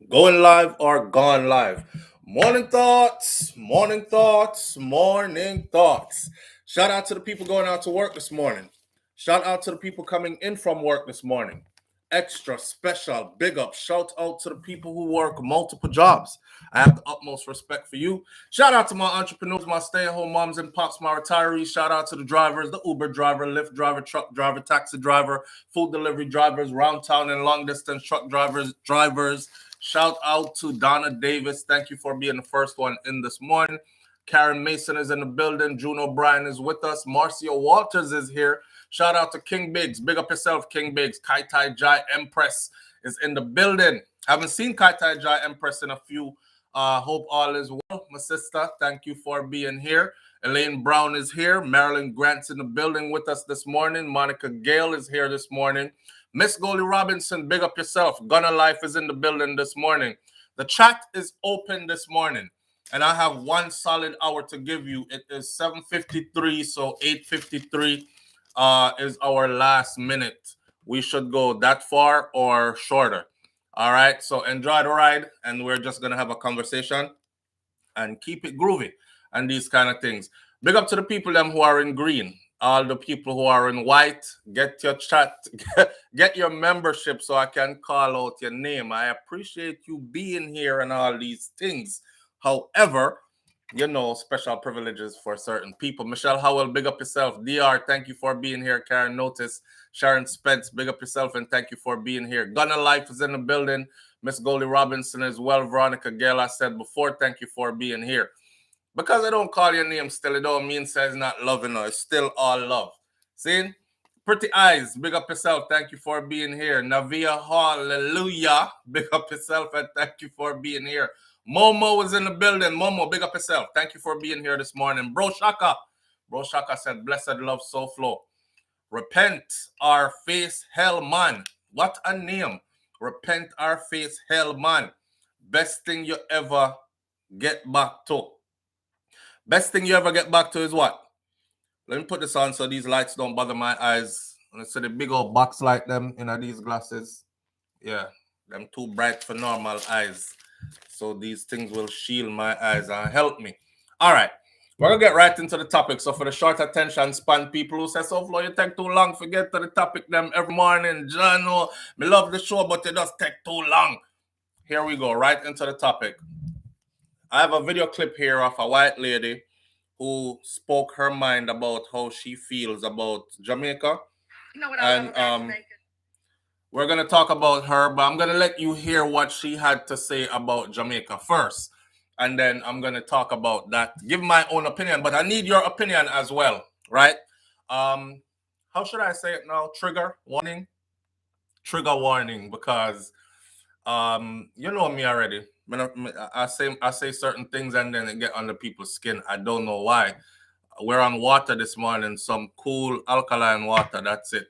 Going live or gone live. Morning thoughts, morning thoughts, morning thoughts. Shout out to the people going out to work this morning. Shout out to the people coming in from work this morning. Extra special big up. Shout out to the people who work multiple jobs. I have the utmost respect for you. Shout out to my entrepreneurs, my stay at home moms and pops, my retirees. Shout out to the drivers, the Uber driver, Lyft driver, truck driver, taxi driver, food delivery drivers, round town and long distance truck drivers. Shout out to Donna Davis. Thank you for being the first one in this morning. Karen Mason is in the building. June O'Brien is with us. Marcia Walters is here. Shout out to King Biggs. Big up yourself, King Biggs. Kai Tai Jai Empress is in the building. Haven't seen Kai Tai Jai Empress in a few. Hope all is well, my sister. Thank you for being here. Elaine Brown is here. Marilyn Grant's in the building with us this morning. Monica Gale is here this morning. Miss Goldie Robinson, big up yourself. Gunner Life is in the building this morning. The chat is open this morning, and I have one solid hour to give you. It is 7:53, so 8:53 is our last minute. We should go that far or shorter. All right, so enjoy the ride, and we're just going to have a conversation and keep it groovy and these kind of things. Big up to the people them who are in green. All the people who are in white, get your chat, get your membership so I can call out your name. I appreciate you being here and all these things. However, you know, special privileges for certain people. Michelle Howell, big up yourself. DR, thank you for being here. Karen Notice, Sharon Spence, big up yourself and thank you for being here. Gunner Life is in the building. Miss Goldie Robinson as well. Veronica Gale, I said before, thank you for being here. Because I don't call your name still, it don't mean it's not loving her. It's still all love. See? Pretty Eyes, big up yourself. Thank you for being here. Navia Hallelujah, big up yourself and thank you for being here. Momo is in the building. Momo, big up yourself. Thank you for being here this morning. Bro Shaka said, blessed love, SouFlo. Repent our face hell man. What a name. Repent our face hell man. Best thing you ever get back to. Best thing you ever get back to is what? Let me put this on so these lights don't bother my eyes. And so the big old box light them in these glasses. Yeah, them too bright for normal eyes. So these things will shield my eyes and help me. All right. We're going to get right into the topic. So for the short attention span people who say, SouFlo, you take too long to get to the topic them every morning. John, oh, me love the show, but it does take too long. Here we go, right into the topic. I have a video clip here of a white lady who spoke her mind about how she feels about Jamaica. You know what I love about Jamaica? We're going to talk about her, but I'm going to let you hear what she had to say about Jamaica first. And then I'm going to talk about that, give my own opinion, but I need your opinion as well, right? How should I say it now? Trigger warning? Trigger warning, because you know me already. I say certain things and then it get under people's skin. I don't know why. We're on water this morning, some cool alkaline water. That's it.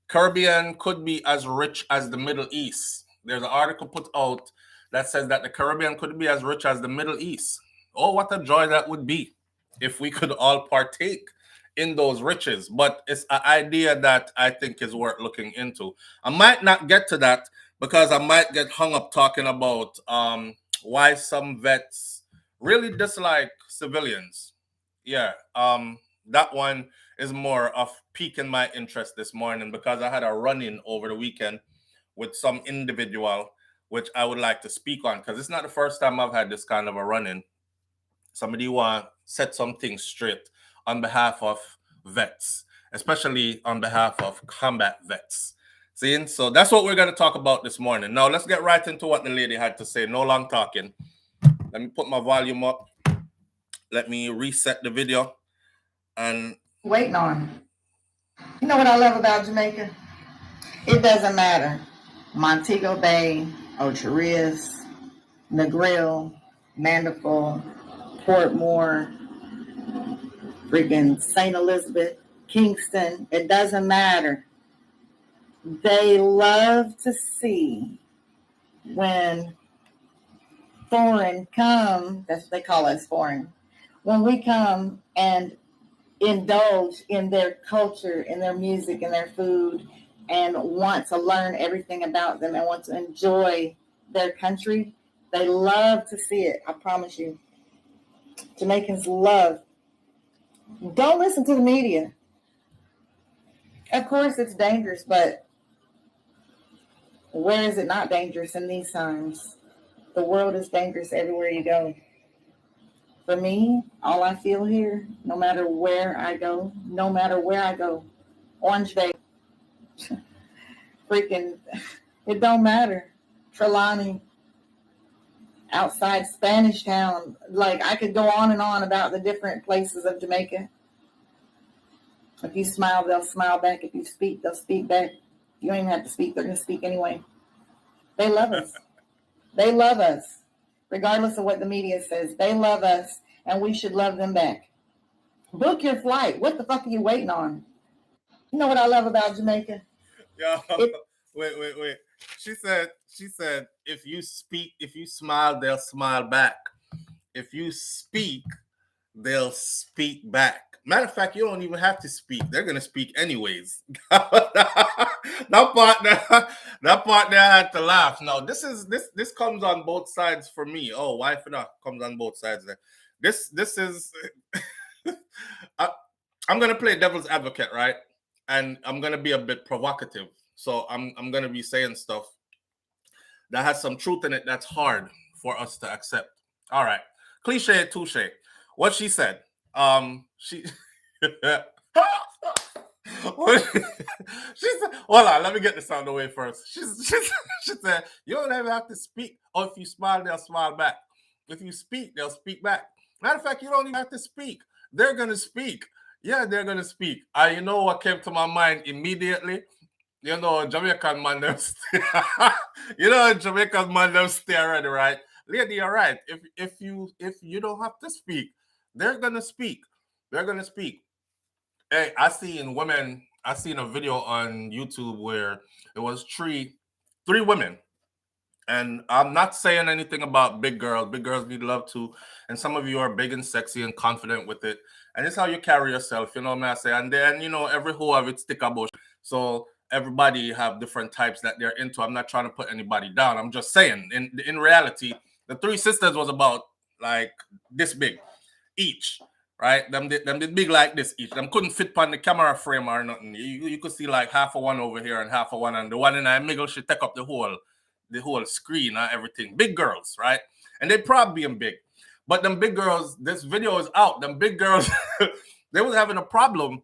Caribbean could be as rich as the Middle East. There's an article put out that says that the Caribbean could be as rich as the Middle East. Oh, what a joy that would be if we could all partake in those riches. But it's an idea that I think is worth looking into. I might not get to that because I might get hung up talking about why some vets really dislike civilians. Yeah, that one is more of piquing my interest this morning because I had a run-in over the weekend with some individual, which I would like to speak on because it's not the first time I've had this kind of a run-in. Somebody want to set some things straight on behalf of vets, especially on behalf of combat vets. See, so that's what we're going to talk about this morning. Now, let's get right into what the lady had to say. No long talking. Let me put my volume up. Let me reset the video. And waiting on. You know what I love about Jamaica? It doesn't matter. Montego Bay, Ocherias, Negril, Mandeville, Portmore, freaking St. Elizabeth, Kingston. It doesn't matter. They love to see when foreign come, that's what they call us, foreign, when we come and indulge in their culture, in their music, in their food, and want to learn everything about them and want to enjoy their country, they love to see it. I promise you. Jamaicans love. Don't listen to the media. Of course, it's dangerous, but where is it not dangerous in these times? The world is dangerous everywhere you go. For me, all I feel here, no matter where I go, Orange Day, freaking, it don't matter. Trelawney, outside Spanish Town. Like, I could go on and on about the different places of Jamaica. If you smile, they'll smile back. If you speak, they'll speak back. You don't even have to speak. They're going to speak anyway. They love us. They love us. Regardless of what the media says. They love us, and we should love them back. Book your flight. What the fuck are you waiting on? You know what I love about Jamaica? Yo, wait. She said, if you smile, they'll smile back. If you speak, they'll speak back. Matter of fact, you don't even have to speak. They're gonna speak anyways. that part there I had to laugh. No, this comes on both sides for me. Oh, wife enough comes on both sides there. This is I'm gonna play devil's advocate, right? And I'm gonna be a bit provocative. So I'm gonna be saying stuff that has some truth in it that's hard for us to accept. All right. Cliche, touche. What she said. She she said, hold on, let me get this out of the way first. She said, you don't ever have to speak. Or if you smile, they'll smile back. If you speak, they'll speak back. Matter of fact, you don't even have to speak. They're gonna speak. Yeah, they're gonna speak. You know what came to my mind immediately? You know, Jamaican man them stay. You know, Jamaican man them stay already, right? Lady, you're right. If you don't have to speak, they're gonna speak. They're gonna speak. Hey, I seen a video on YouTube where it was three women. And I'm not saying anything about big girls. Big girls need love too. And some of you are big and sexy and confident with it. And it's how you carry yourself, you know what I say? And then, you know, every hoe have its stick a bush. So everybody have different types that they're into. I'm not trying to put anybody down. I'm just saying, in reality, the three sisters was about like this big each. Right? Them did big like this each. Them couldn't fit on the camera frame or nothing. You could see like half of one over here and half of one. And the one in the middle should take up the whole screen and everything. Big girls, right? And they probably being big. But them big girls, this video is out. Them big girls, they was having a problem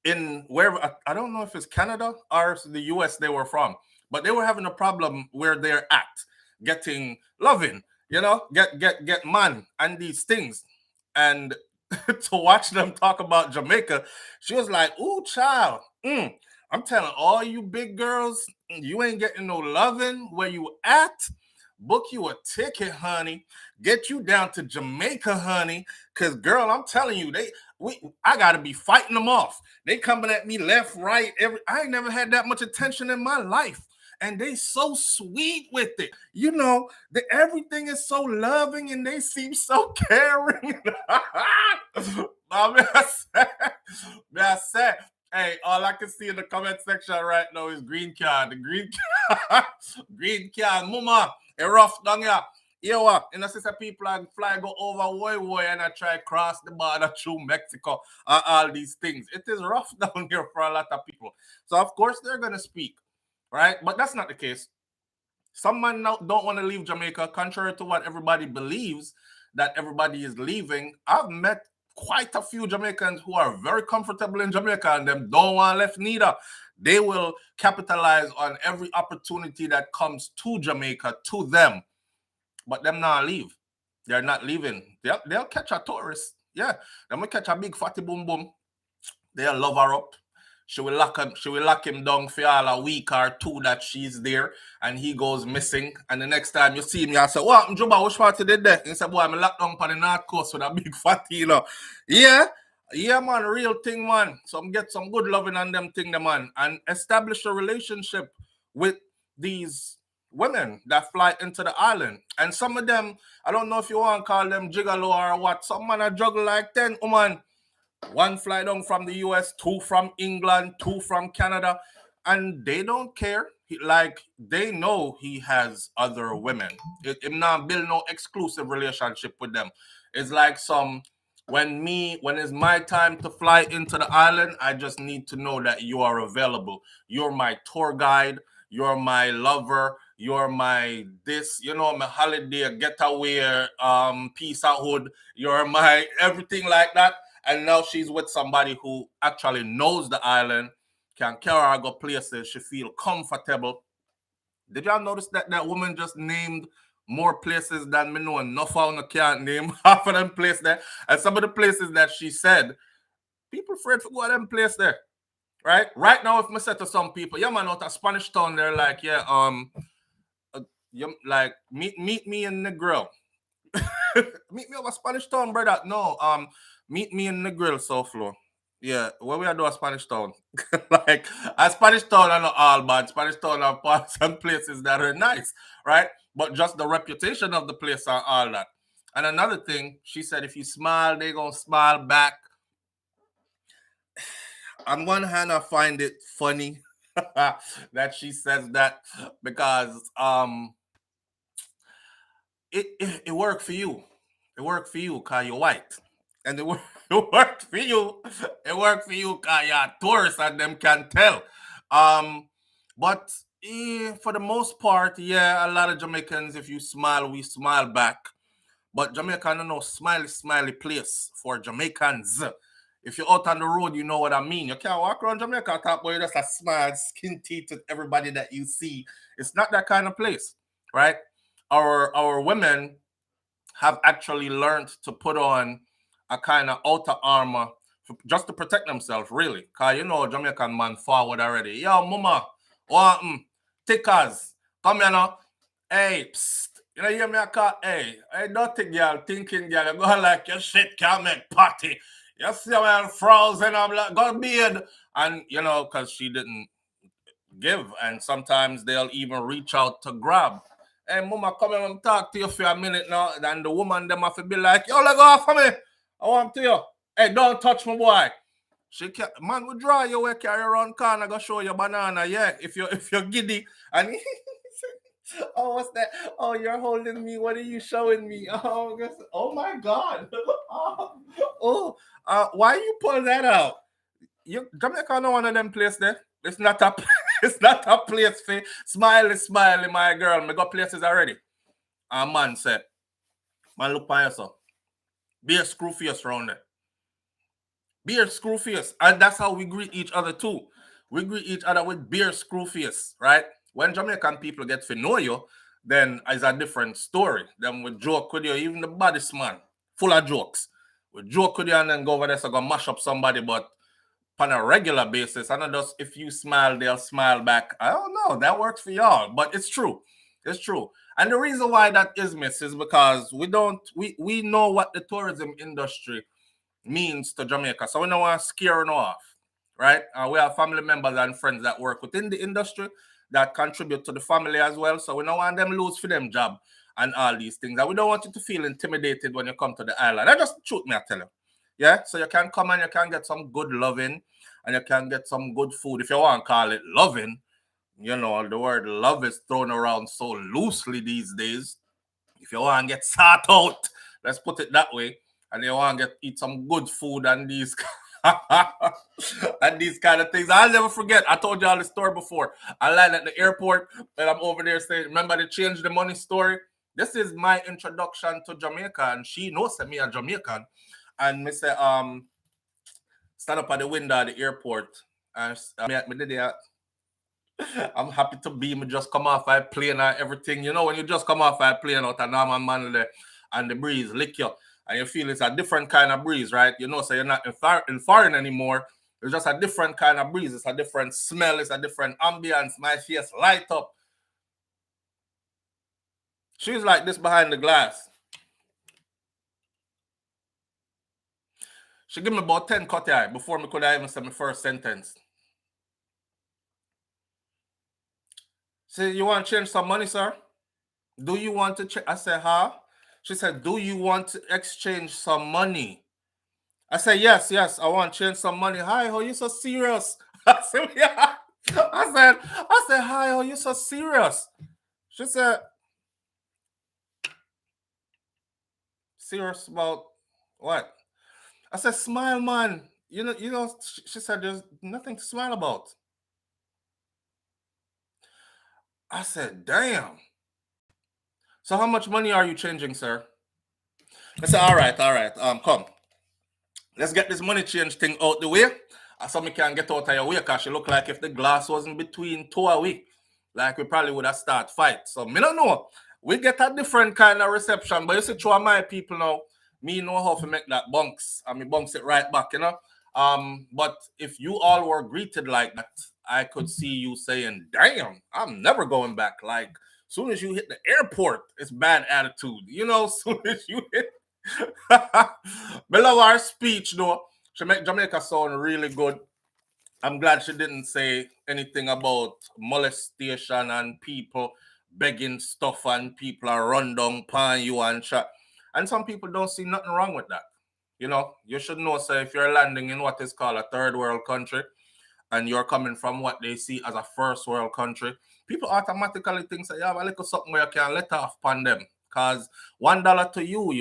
in where, I don't know if it's Canada or the US they were from, but they were having a problem where they're at, getting loving, you know, get man and these things. And to watch them talk about Jamaica, she was like, ooh, child, I'm telling all you big girls, you ain't getting no loving where you at. Book you a ticket, honey. Get you down to Jamaica, honey. Cause girl, I'm telling you, I gotta be fighting them off. They coming at me left, right. I ain't never had that much attention in my life. And they so sweet with it. You know, everything is so loving and they seem so caring. I said, hey, all I can see in the comment section right now is green card. The green card, green card, Momo, a rough down here. You know what? And I see some people fly go over way and I try cross the border through Mexico. All these things. It is rough down here for a lot of people. So of course they're gonna speak. Right? But that's not the case. Some men now don't want to leave Jamaica, contrary to what everybody believes that everybody is leaving. I've met quite a few Jamaicans who are very comfortable in Jamaica and them don't want left neither. They will capitalize on every opportunity that comes to Jamaica, to them. But them not leave. They're not leaving. They'll catch a tourist. Yeah. They will catch a big fatty boom boom. They'll love her up. She will lock him down for all a week or two that she's there and he goes missing. And the next time you see me, I say, what happened, Juba? Which part did that? He said, boy, I'm locked down on the North Coast with a big fatty, you know. Yeah, man, real thing, man. So I'm get some good loving on them thing, man. And establish a relationship with these women that fly into the island. And some of them, I don't know if you want to call them gigolo or what. Some man are juggle like 10 woman. One fly down from the US, 2 from England, 2 from Canada. and they don't care. Like they know he has other women. Him not build no exclusive relationship with them. It's like when it's my time to fly into the island, I just need to know that you are available. You're my tour guide. You're my lover. You're my this. My holiday getaway. Peace out hood. You're my everything like that. And now she's with somebody who actually knows the island, can carry her go places. She feel comfortable. Did y'all notice that that woman just named more places than me know enough on the can't name half of them places there? And some of the places that she said, people afraid to go to them place there. Right now, if I say to some people, yeah man, out of Spanish town, they're like, yeah, you like meet me in the grill. Meet me over Spanish town, brother. No, meet me in the grill, SouFLo. Yeah, where we are do a Spanish town. Like a Spanish town are not all bad. Spanish town are parts and places that are nice, right? But just the reputation of the place and all that. And another thing, she said if you smile, they gonna smile back. On one hand, I find it funny that she says that because it worked for you. It worked for you because you're white. And it worked for you. It worked for you because you're a tourist and them can tell. But for the most part, yeah, a lot of Jamaicans, if you smile, we smile back. But Jamaica no smiley place for Jamaicans. If you're out on the road, you know what I mean. You can't walk around Jamaica talk about you just a smile, skin teeth with everybody that you see. It's not that kind of place, right? Our women have actually learned to put on a kind of outer armor just to protect themselves, really. Because Jamaican man forward already. Yo, mama, what tickers, come here now. Hey, psst. You hear me? Hey, dirty girl, thinking girl, you go like your shit can't make party. You see how I'm frozen, I'm like, go beard. And, because she didn't give. And sometimes they'll even reach out to grab. Hey, mama, come here and talk to you for a minute now. And the woman, them have to be like, yo, let go off of me. I want to you. Hey, don't touch my boy. She can't, man, we draw you away, carry around corner, go show you banana. Yeah, if you're giddy. And oh, what's that? Oh, you're holding me. What are you showing me? Oh my God. Why you pull that out? Jamaica no one of them place there. It's not a it's not a place for smiley, my girl. Me got places already. A man said, man, look by yourself. Be a screw face around there. Be a screw face. And that's how we greet each other too. We greet each other with beer screw face, right? When Jamaican people get to know you, then it's a different story. Then we joke with you, even the baddest man, full of jokes. We joke with you and then go over there so go mash up somebody, but on a regular basis, and not just if you smile, they'll smile back. I don't know, that works for y'all, but it's true. It's true. And the reason why that is miss is because we know what the tourism industry means to Jamaica. So we don't want to scare no off, right? We have family members and friends that work within the industry that contribute to the family as well. So we don't want them lose for them job and all these things. And we don't want you to feel intimidated when you come to the island. That's just the truth, me I tell you. Yeah, so you can come and you can get some good loving and you can get some good food. If you want to call it loving, the word love is thrown around so loosely these days. If you want to get sought out, let's put it that way, and you want to eat some good food and these and these kind of things. I'll never forget. I told y'all the story before. I land at the airport and I'm over there saying, remember the change the money story? This is my introduction to Jamaica, and she knows me a Jamaican. And me say, stand up at the window at the airport. And I'm happy to be. Me just come off a plane and everything. When you just come off a plane out of normal man there, and the breeze lick you, and you feel it's a different kind of breeze, right? So you're not in foreign anymore. It's just a different kind of breeze. It's a different smell. It's a different ambience. My face light up. She's like this behind the glass. She give me about 10 cut eye before me could even say my first sentence. Say, you want to change some money, sir? Do you want to change? I said, huh? She said, do you want to exchange some money? I said, yes, I want to change some money. Hi, how you so serious? I said, yeah. I said, hi, oh, you're so serious. She said, serious about what? I said, smile, man. She said, there's nothing to smile about. I said, damn. So how much money are you changing, sir? I said, all right. Come. Let's get this money change thing out the way. So me can get out of your way, because she look like if the glass wasn't between two of we, like we probably would have started fight. So me don't know. We get a different kind of reception. But you see, through my people now, me know how to make that bunks. And me bunks it right back, But if you all were greeted like that, I could see you saying, damn, I'm never going back. Like, soon as you hit the airport, it's bad attitude. Soon as you hit me love our speech though. She make Jamaica sound really good. I'm glad she didn't say anything about molestation and people begging stuff and people are run down upon you and shot. And some people don't see nothing wrong with that. You should know, say, if you're landing in what is called a third world country and you're coming from what they see as a first world country, people automatically think that you have a little something where you can let off upon them. Because $1 to you,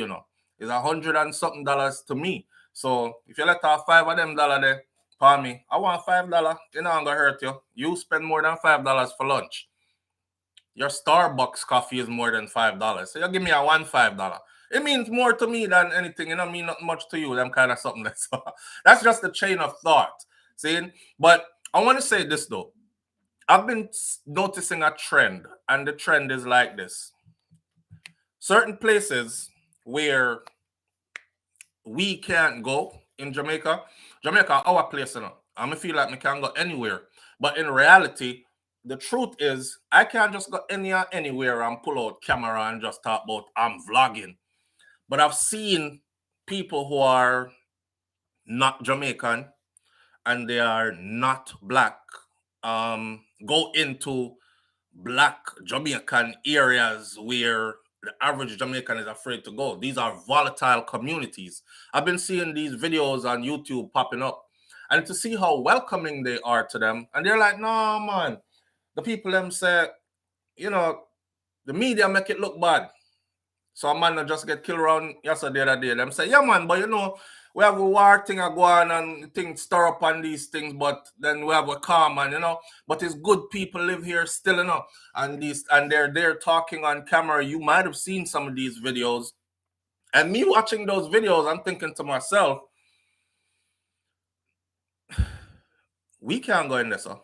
is $100 and something to me. So if you let off $5 of them there, for me, I want $5. I'm gonna hurt you. You spend more than $5 for lunch. Your Starbucks coffee is more than $5. So you give me a $5. It means more to me than anything. It don't mean not much to you. Them kind of something. That's just the chain of thought. See? But I want to say this though. I've been noticing a trend, and the trend is like this. Certain places where we can't go in Jamaica, our place, I feel like we can't go anywhere. But in reality, the truth is, I can't just go anywhere and pull out camera and just talk about I'm vlogging. But I've seen people who are not Jamaican and they are not black go into black Jamaican areas where the average Jamaican is afraid to go. These are volatile communities. I've been seeing these videos on YouTube popping up, and to see how welcoming they are to them. And they're like, no, man. The people them say, the media make it look bad. So a man just get killed around yesterday the other day. Them say, yeah, man, but we have a war thing go on and things stir up on these things, but then we have a calm and but it's good people live here still, and they're there talking on camera. You might have seen some of these videos. And me watching those videos, I'm thinking to myself, we can't go in there, sir.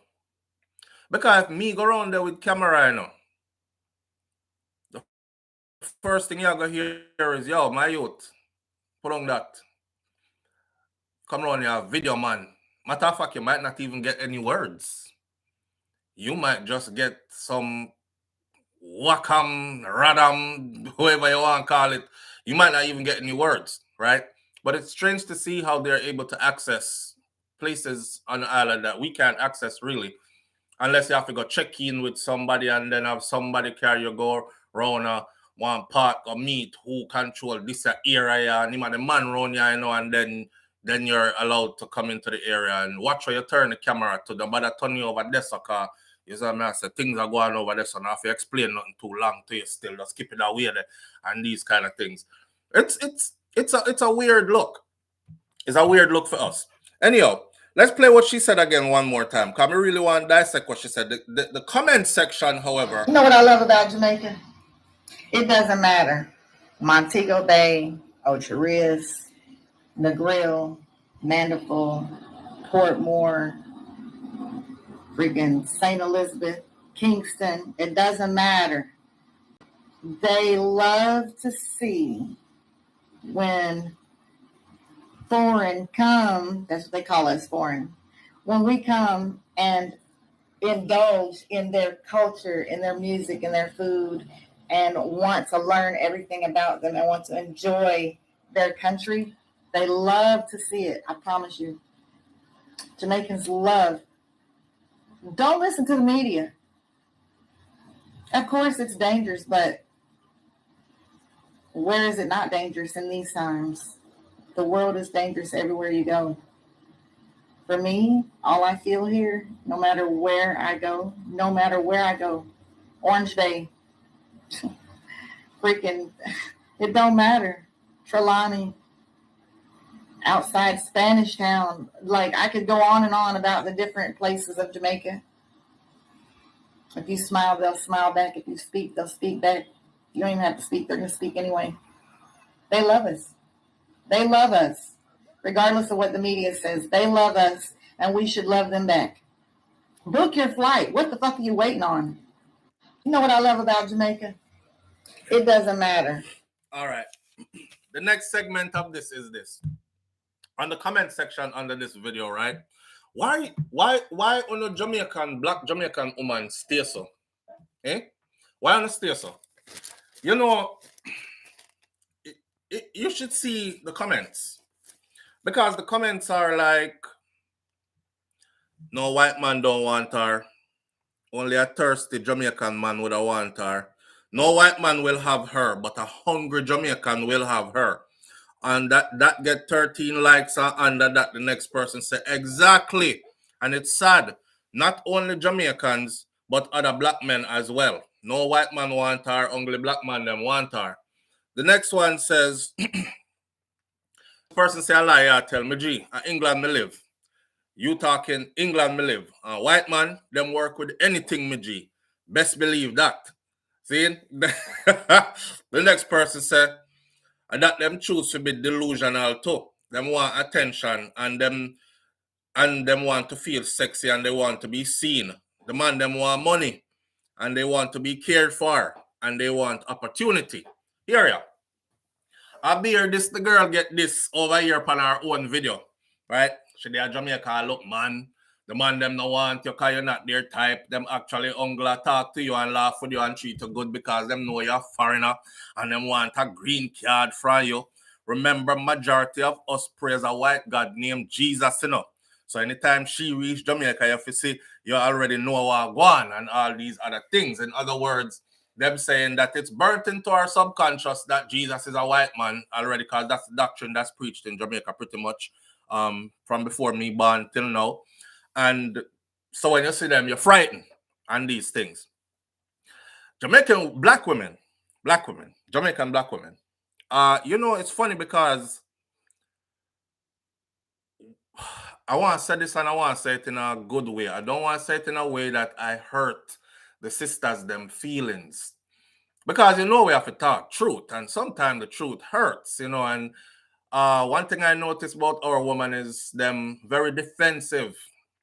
Because if me go around there with camera, the first thing you're gonna hear is, yo, my youth, put on that. Come around here, video man. Matter of fact, you might not even get any words. You might just get some wakam, radam, whoever you want to call it. You might not even get any words, right? But it's strange to see how they're able to access places on the island that we can't access really, unless you have to go check in with somebody and then have somebody carry you go around one park or meet who control this area and him and the man around you, and then you're allowed to come into the area and watch where you turn the camera to. Them, but I turn you over there, sucker. You see what I say? Things are going over there, so now if you explain nothing too long to you, still just keep it away there and these kind of things. It's a weird look. It's a weird look for us. Anyhow, let's play what she said again one more time. Because I really want to dissect what she said. The comment section, however. You know what I love about Jamaica? It doesn't matter. Montego Bay, Ocho Rios, Negril, Mandeville, Portmore, freaking St. Elizabeth, Kingston. It doesn't matter. They love to see when foreign come, that's what they call us, foreign. When we come and indulge in their culture, in their music, in their food, and want to learn everything about them and want to enjoy their country, they love to see it. I promise you. Jamaicans love. Don't listen to the media. Of course, it's dangerous, but where is it not dangerous in these times? The world is dangerous everywhere you go. For me, all I feel here, no matter where I go, Orange Bay, freaking, it don't matter. Trelawney, outside Spanish Town. Like, I could go on and on about the different places of Jamaica. If you smile, they'll smile back. If you speak, they'll speak back. You don't even have to speak, they're going to speak anyway. They love us. They love us. Regardless of what the media says, they love us, and we should love them back. Book your flight. What the fuck are you waiting on? You know what I love about Jamaica? It doesn't matter. All right. The next segment of this is this. On the comment section under this video, right? Why on a black Jamaican woman stay so? Eh? Why on a stay so? You know, you should see the comments. Because the comments are like, no white man don't want her. Only a thirsty Jamaican man would want her. No white man will have her, but a hungry Jamaican will have her. And that get 13 likes, and under that the next person say exactly. And it's sad. Not only Jamaicans, but other black men as well. No white man want her, only black man them want her. The next one says, person say a lie, I tell me, G, England me live. You talking England me live. White man, them work with anything, me G. Best believe that. See? The next person said, and that them choose to be delusional too. Them want attention and them want to feel sexy and they want to be seen. The man them want money and they want to be cared for and they want opportunity. Here ya. I hear this, the girl get this over here upon our own video, right? She dey a Jamaica, look man. The man them no want you because you're not their type. Them actually hungry talk to you and laugh with you and treat you good because them know you're a foreigner and them want a green card from you. Remember, majority of us praise a white God named Jesus, you know. So anytime she reach Jamaica, you have to see you already know what going and all these other things. In other words, them saying that it's burnt into our subconscious that Jesus is a white man already, because that's the doctrine that's preached in Jamaica pretty much from before me born till now. And so when you see them, you're frightened and these things. Jamaican black women, Jamaican black women. You know, it's funny because I want to say this and I want to say it in a good way. I don't want to say it in a way that I hurt the sisters, them feelings. Because, you know, we have to talk truth. And sometimes the truth hurts, you know. And one thing I noticed about our women is them very defensive,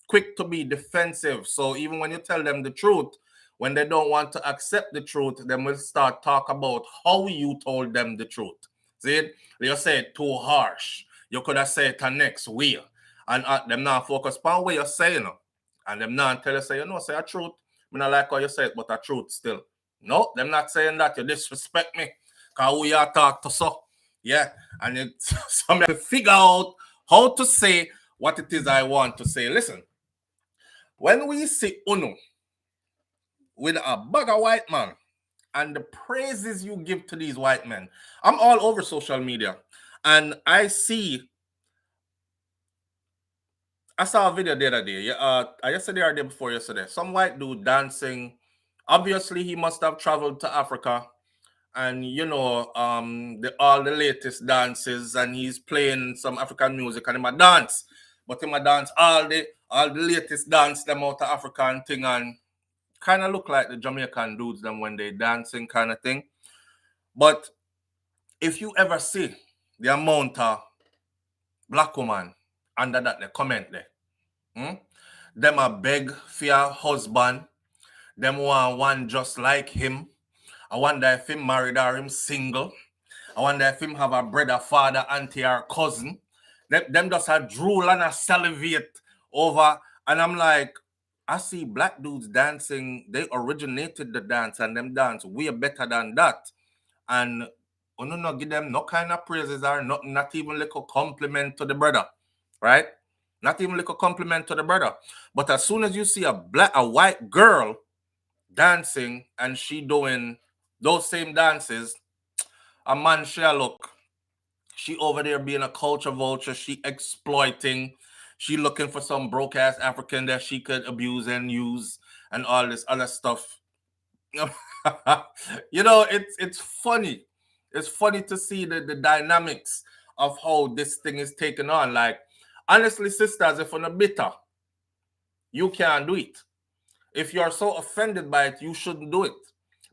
quick to be defensive. So even when you tell them the truth, when they don't want to accept the truth, then we'll start talk about how you told them the truth. See, you say it too harsh. You could have said it the next way. And them not focus on what you're saying. And them not tell you, say, you know, say a truth. I not like how you say it, but a truth still. No, them not saying that. You disrespect me. Because we are talk to so. Yeah. And it's some to figure out how to say what it is I want to say. Listen. When we see Uno with a bag of white man and the praises you give to these white men, I'm all over social media. And I saw a video the other day. Yesterday or the day before yesterday. Some white dude dancing. Obviously, he must have traveled to Africa. And, you know, all the latest dances. And he's playing some African music. And he might dance. But he might dance all the latest dance them out of African thing. And kind of look like the Jamaican dudes them when they dancing kind of thing. But if you ever see the amount of black woman under that they comment there, them a beg for your husband, them want one just like him. I wonder if him married or him single. I wonder if him have a brother, father, auntie, or cousin. Them just a drool and a salivate over. And I'm like, I see black dudes dancing. They originated the dance and them dance way better than that. And you know, not give them no kind of praises or not even like a compliment to the brother, right? Not even like a compliment to the brother. But as soon as you see a white girl dancing and she doing those same dances, a man shall look. She over there being a culture vulture. She exploiting. She looking for some broke ass African that she could abuse and use and all this other stuff. You know, it's funny. It's funny to see the dynamics of how this thing is taken on. Like, honestly, sisters, if you're bitter, you can't do it. If you're so offended by it, you shouldn't do it.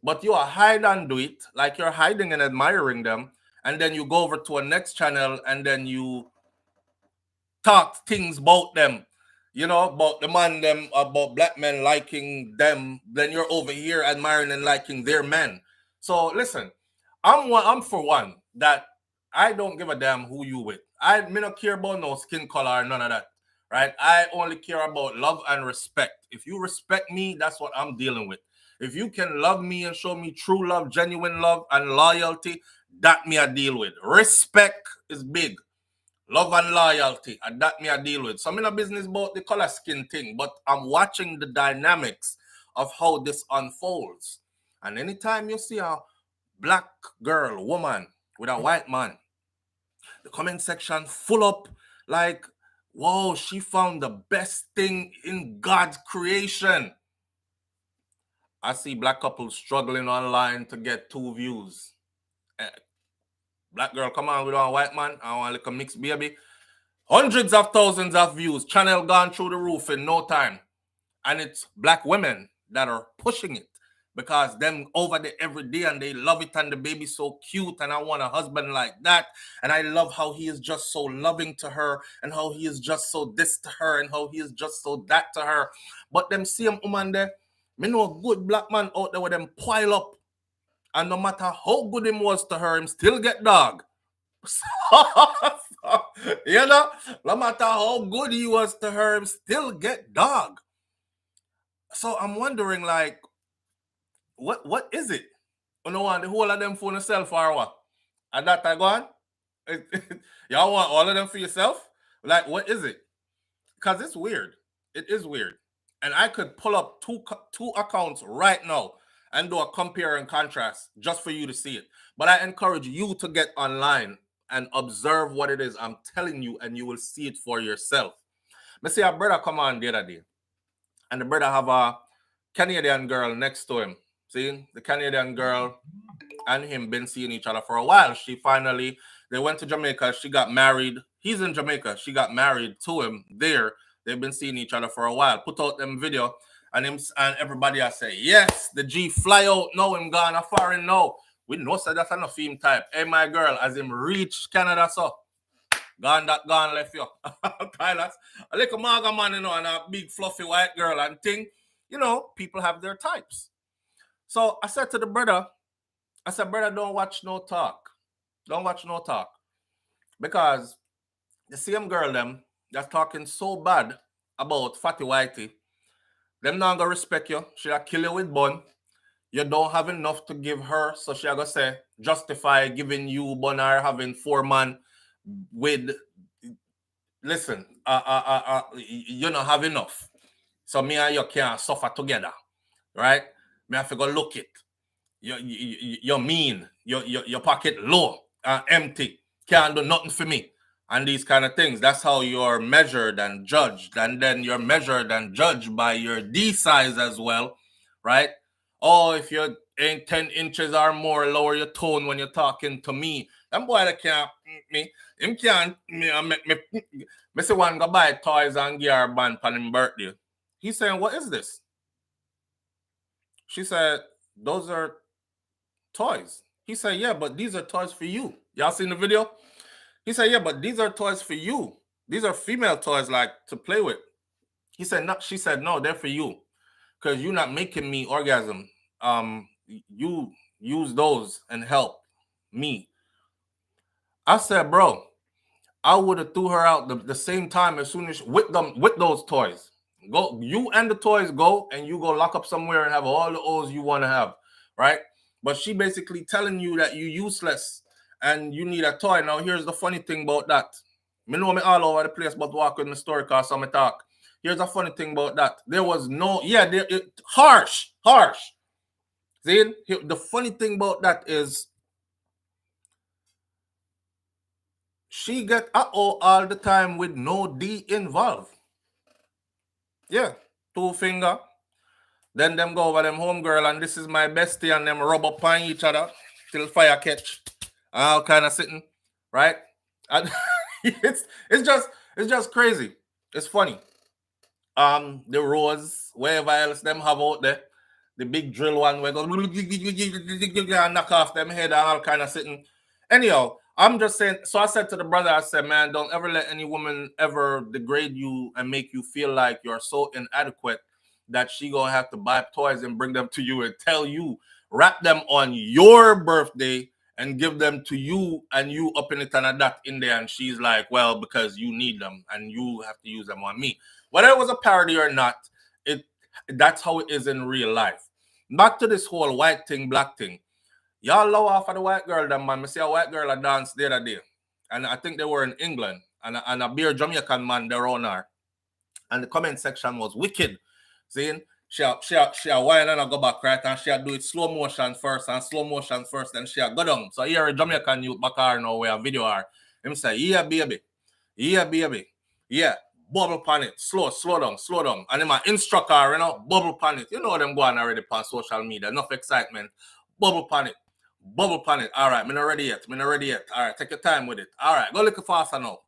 But you are hide and do it, like you're hiding and admiring them, and then you go over to a next channel and then you talk things about them, you know, about the man them, about black men liking them. Then you're over here admiring and liking their men. So listen, I'm for one that I don't give a damn who you with. I me not care about no skin color or none of that. Right? I only care about love and respect. If you respect me, that's what I'm dealing with. If you can love me and show me true love, genuine love, and loyalty, that me I deal with. Respect is big. Love and loyalty, and that me I deal with. So I'm in a business about the color skin thing, but I'm watching the dynamics of how this unfolds. And anytime you see a black girl, woman with a white man, the comment section full up like, whoa, she found the best thing in God's creation. I see black couples struggling online to get 2 views. Black girl come on with a white man, I want like a mixed baby. Hundreds of thousands of views. Channel gone through the roof in no time. And it's black women that are pushing it because them over there every day and they love it and the baby's so cute and I want a husband like that. And I love how he is just so loving to her and how he is just so this to her and how he is just so that to her. But them same woman there, me know a good black man out there with them pile up. And no matter how good him was to her, him still get dog. You know, no matter how good he was to her, him still get dog. So I'm wondering, like, what is it? You know, want the whole of them for yourself or what? And that I go on? Y'all want all of them for yourself? Like, what is it? Because it's weird. It is weird. And I could pull up two accounts right now and do a compare and contrast just for you to see it. But I encourage you to get online and observe what it is I'm telling you, and you will see it for yourself. Let's see a brother come on the other day, and the brother have a Canadian girl next to him. See, the Canadian girl and him been seeing each other for a while. They went to Jamaica. She got married. He's in Jamaica. She got married to him there. They've been seeing each other for a while. Put out them video, and everybody I say, yes, the G fly out now, him gone a foreign now. We know so that's enough him type. Hey, my girl, as him reach Canada, so gone left you. Tyler, a little maga man, you know, and a big fluffy white girl and thing. You know, people have their types. So I said to the brother, brother, don't watch no talk. Don't watch no talk. Because the same girl them that's talking so bad about Fatty Whitey, them not gonna respect you. She'll kill you with bun. You don't have enough to give her, so she'll go say, justify giving you bun or having 4 man with, listen, you don't have enough. So me and you can't suffer together, right? Me have to go look it. You're mean. Your pocket low, empty. Can't do nothing for me. And these kind of things. That's how you're measured and judged. And then you're measured and judged by your D size as well, right? Oh, if you're 10 inches or more, lower your tone when you're talking to me. Them boy that can't me. Him can't me say one go buy toys and give her band for him birthday. He's saying, what is this? She said, those are toys. He said, yeah, but these are toys for you. Y'all seen the video? He said, yeah, but these are toys for you. These are female toys, like, to play with. He said, no. She said, no, they're for you. Because you're not making me orgasm. You use those and help me. I said, bro, I would have threw her out the same time as soon as with those toys. Go, you and the toys go, and you go lock up somewhere and have all the O's you want to have, right? But she basically telling you that you're useless and you need a toy. Now, here's the funny thing about that. Me know me all over the place, but walk in the story cause some talk. Here's the funny thing about that. There was no, harsh. See, the funny thing about that is she get uh-oh all the time with no D involved. Yeah, two finger. Then them go over them homegirl and this is my bestie and them rub up on each other till fire catch. All kind of sitting, right? And it's just crazy. It's funny. The rose, wherever else them have out there, the big drill one where go and knock off them head and all kind of sitting. Anyhow, I'm just saying. So I said to the brother, I said, man, don't ever let any woman ever degrade you and make you feel like you're so inadequate that she gonna have to buy toys and bring them to you and tell you, wrap them on your birthday and give them to you and you up in it and a that in there. And she's like, well, because you need them and you have to use them on me. Whether it was a parody or not, that's how it is in real life. Back to this whole white thing, black thing. Y'all low off of the white girl, them man. I see a white girl a dance the other day. And I think they were in England. And a beer Jamaican man there on her. And the comment section was wicked. Seeing? She whine and I go back, right? And she do it slow motion first, then she go down. So here a Jamaican youth back her now where video her. Him say, yeah, baby. Yeah, baby. Yeah. Bubble pan it. Slow down. And then my instructor, bubble pan it. You know them going already on social media. Enough excitement. Bubble pan it. All right, I'm not ready yet. All right, take your time with it. All right, go look faster now.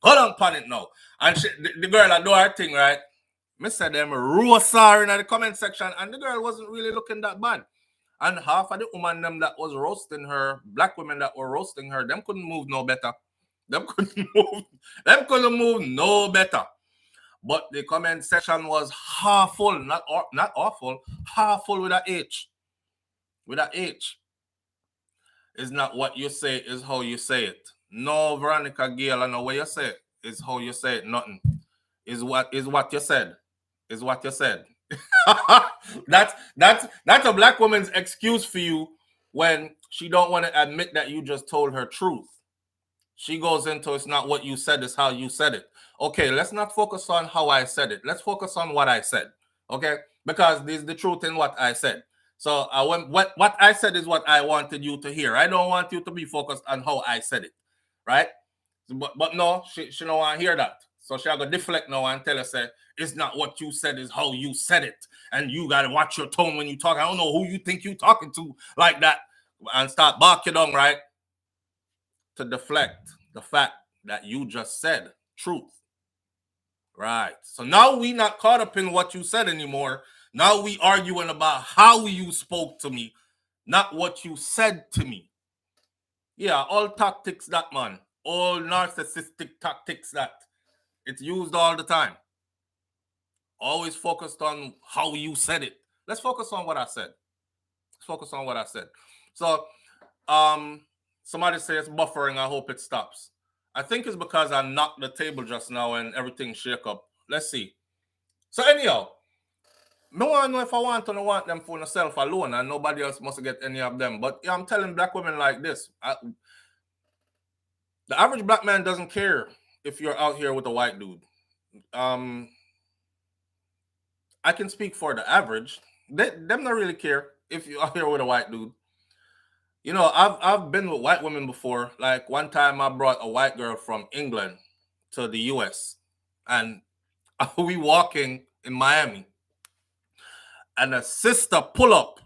Go down pan it now. And the girl that do her thing, right? I said them roast her in the comment section, and the girl wasn't really looking that bad. And half of the women them that was roasting her, black women that were roasting her, them couldn't move no better. Them couldn't move no better. But the comment section was half full, not awful, half full with a H. With a H. It's not what you say, is how you say it. No, Veronica Gale, I know what you say. Is how you say it. Nothing. Is what you said. Is what you said. that's a black woman's excuse for you when she don't want to admit that you just told her truth. She goes into it's not what you said, it's how you said it. Okay, let's not focus on how I said it. Let's focus on what I said. Okay? Because there's the truth in what I said. So what I said is what I wanted you to hear. I don't want you to be focused on how I said it. Right? But no, she don't want to hear that. So she'll go deflect now and tell her, say, it's not what you said, it's how you said it. And you got to watch your tone when you talk. I don't know who you think you're talking to like that. And start barking on, right? To deflect the fact that you just said truth. Right. So now we not caught up in what you said anymore. Now we arguing about how you spoke to me, not what you said to me. Yeah, all tactics that, man. All narcissistic tactics that. It's used all the time. Always focused on how you said it. Let's focus on what I said. So, somebody says buffering. I hope it stops. I think it's because I knocked the table just now and everything shake up. Let's see. So anyhow, no one know if I want or want them for myself alone, and nobody else must get any of them. But yeah, I'm telling black women like this. The average black man doesn't care if you're out here with a white dude. I can speak for the average. Them not really care if you're out here with a white dude. You know, I've been with white women before. Like one time I brought a white girl from England to the US and we walking in Miami and a sister pull up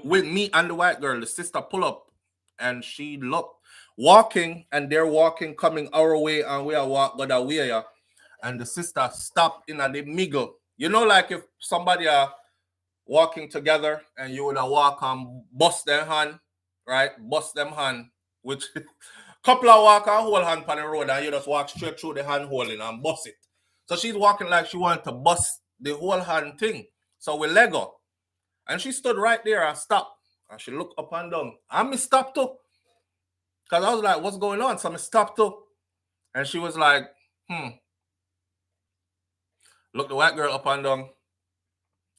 with me and the white girl. The sister pull up and she looked walking and they're walking coming our way and we are walk go that way. Yeah. And the sister stopped in and they mingle. You know, like if somebody are walking together and you would walk and bust their hand, right? Bust them hand, which couple of walk and hold hand on the road and you just walk straight through the hand holding and bust it. So she's walking like she wanted to bust the whole hand thing. So we let go. And she stood right there and stopped. And she looked up and down. And me stopped too. Because I was like, what's going on? So I stopped too. And she was like, Looked the white girl up and down.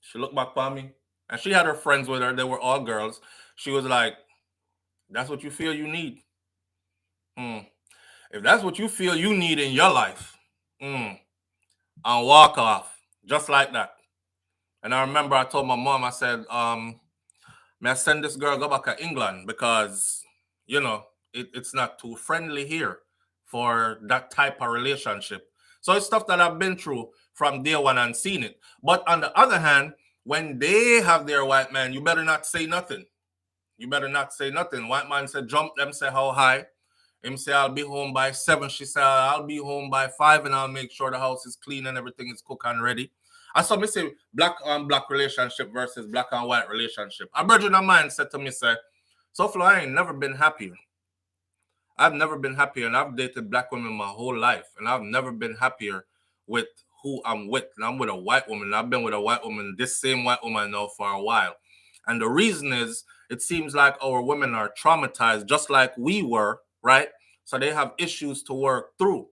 She looked back at me. And she had her friends with her. They were all girls. She was like, that's what you feel you need. If that's what you feel you need in your life, and walk off. Just like that. And I remember I told my mom, I said, may I send this girl go back to England because, you know, it's not too friendly here for that type of relationship. So it's stuff that I've been through from day one and seen it. But on the other hand, when they have their white man, you better not say nothing. You better not say nothing. White man said jump, them say how high. Him say I'll be home by 7. She said I'll be home by 5 and I'll make sure the house is clean and everything is cooked and ready. I saw me say black on black relationship versus black and white relationship. A virgin of mine said to me, say, SouFlo, I ain't never been happier. I've never been happier, and I've dated black women my whole life, and I've never been happier with who I'm with. And I'm with a white woman, and I've been with a white woman, this same white woman now for a while. And the reason is, it seems like our women are traumatized, just like we were, right? So they have issues to work through.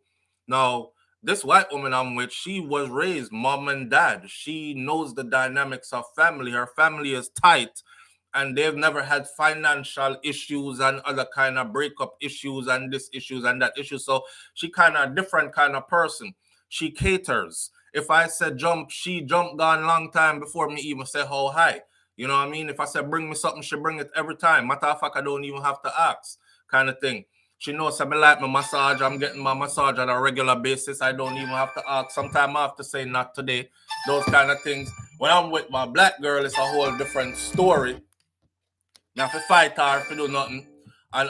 Now, this white woman I'm with, she was raised mom and dad. She knows the dynamics of family. Her family is tight, and they've never had financial issues and other kind of breakup issues and this issues and that issue. So she kind of a different kind of person. She caters. If I said jump, she jumped gone long time before me even say how high. You know what I mean? If I said bring me something, she bring it every time. Matter of fact, I don't even have to ask, kind of thing. She knows I like my massage. I'm getting my massage on a regular basis. I don't even have to ask. Sometimes I have to say not today. Those kind of things. When I'm with my black girl, it's a whole different story. Now, for fight her for do nothing, and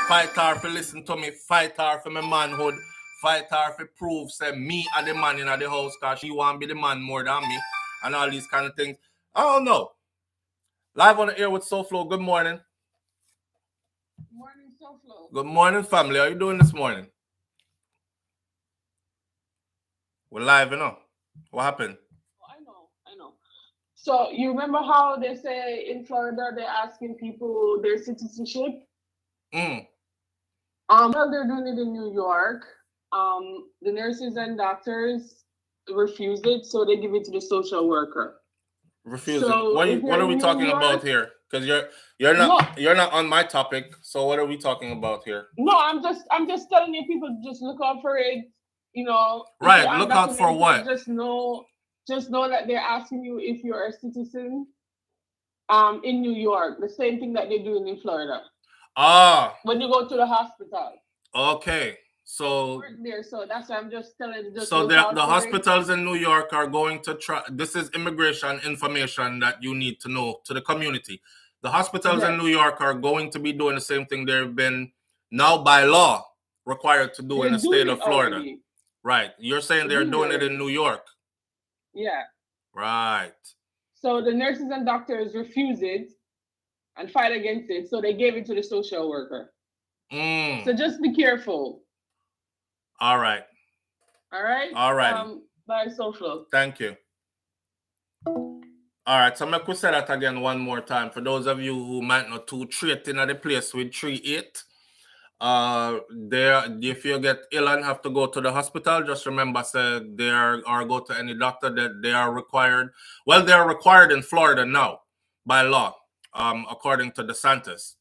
fight her for listen to me, fight her for my manhood, fight her for prove, say me are the man in the house because she want to be the man more than me, and all these kind of things. I don't know. Live on the air with SouFlo. Good morning. Good morning, SouFlo. Good morning, family. How you doing this morning? We're live, you know. What happened? I know. So you remember how they say in Florida they're asking people their citizenship? Well, they're doing it in New York. The nurses and doctors refuse it, so they give it to the social worker. Refusing. So what are we talking about here? Because you're not on my topic. So what are we talking about here? No, I'm just telling you, people just look out for it. You know, right. Look out for what? Just know that they're asking you if you're a citizen. In New York, the same thing that they're doing in Florida. When you go to the hospital. Okay. So there, so that's why I'm just telling you. So the hospitals in New York are going to try. This is immigration information that you need to know to the community. The hospitals in New York are going to be doing the same thing they've been now by law required to do in the state of Florida. Already. Right. You're saying they're doing it in New York. Yeah. Right. So the nurses and doctors refuse it and fight against it. So they gave it to the social worker. So just be careful. All right. All right. All right. Bye, SouFlo. Thank you. All right. So I'm going to say that again one more time. For those of you who might not too treat in the place with 3-8. If you get ill and have to go to the hospital, just remember, say or go to any doctor that they are required. Well, they are required in Florida now by law, according to DeSantis.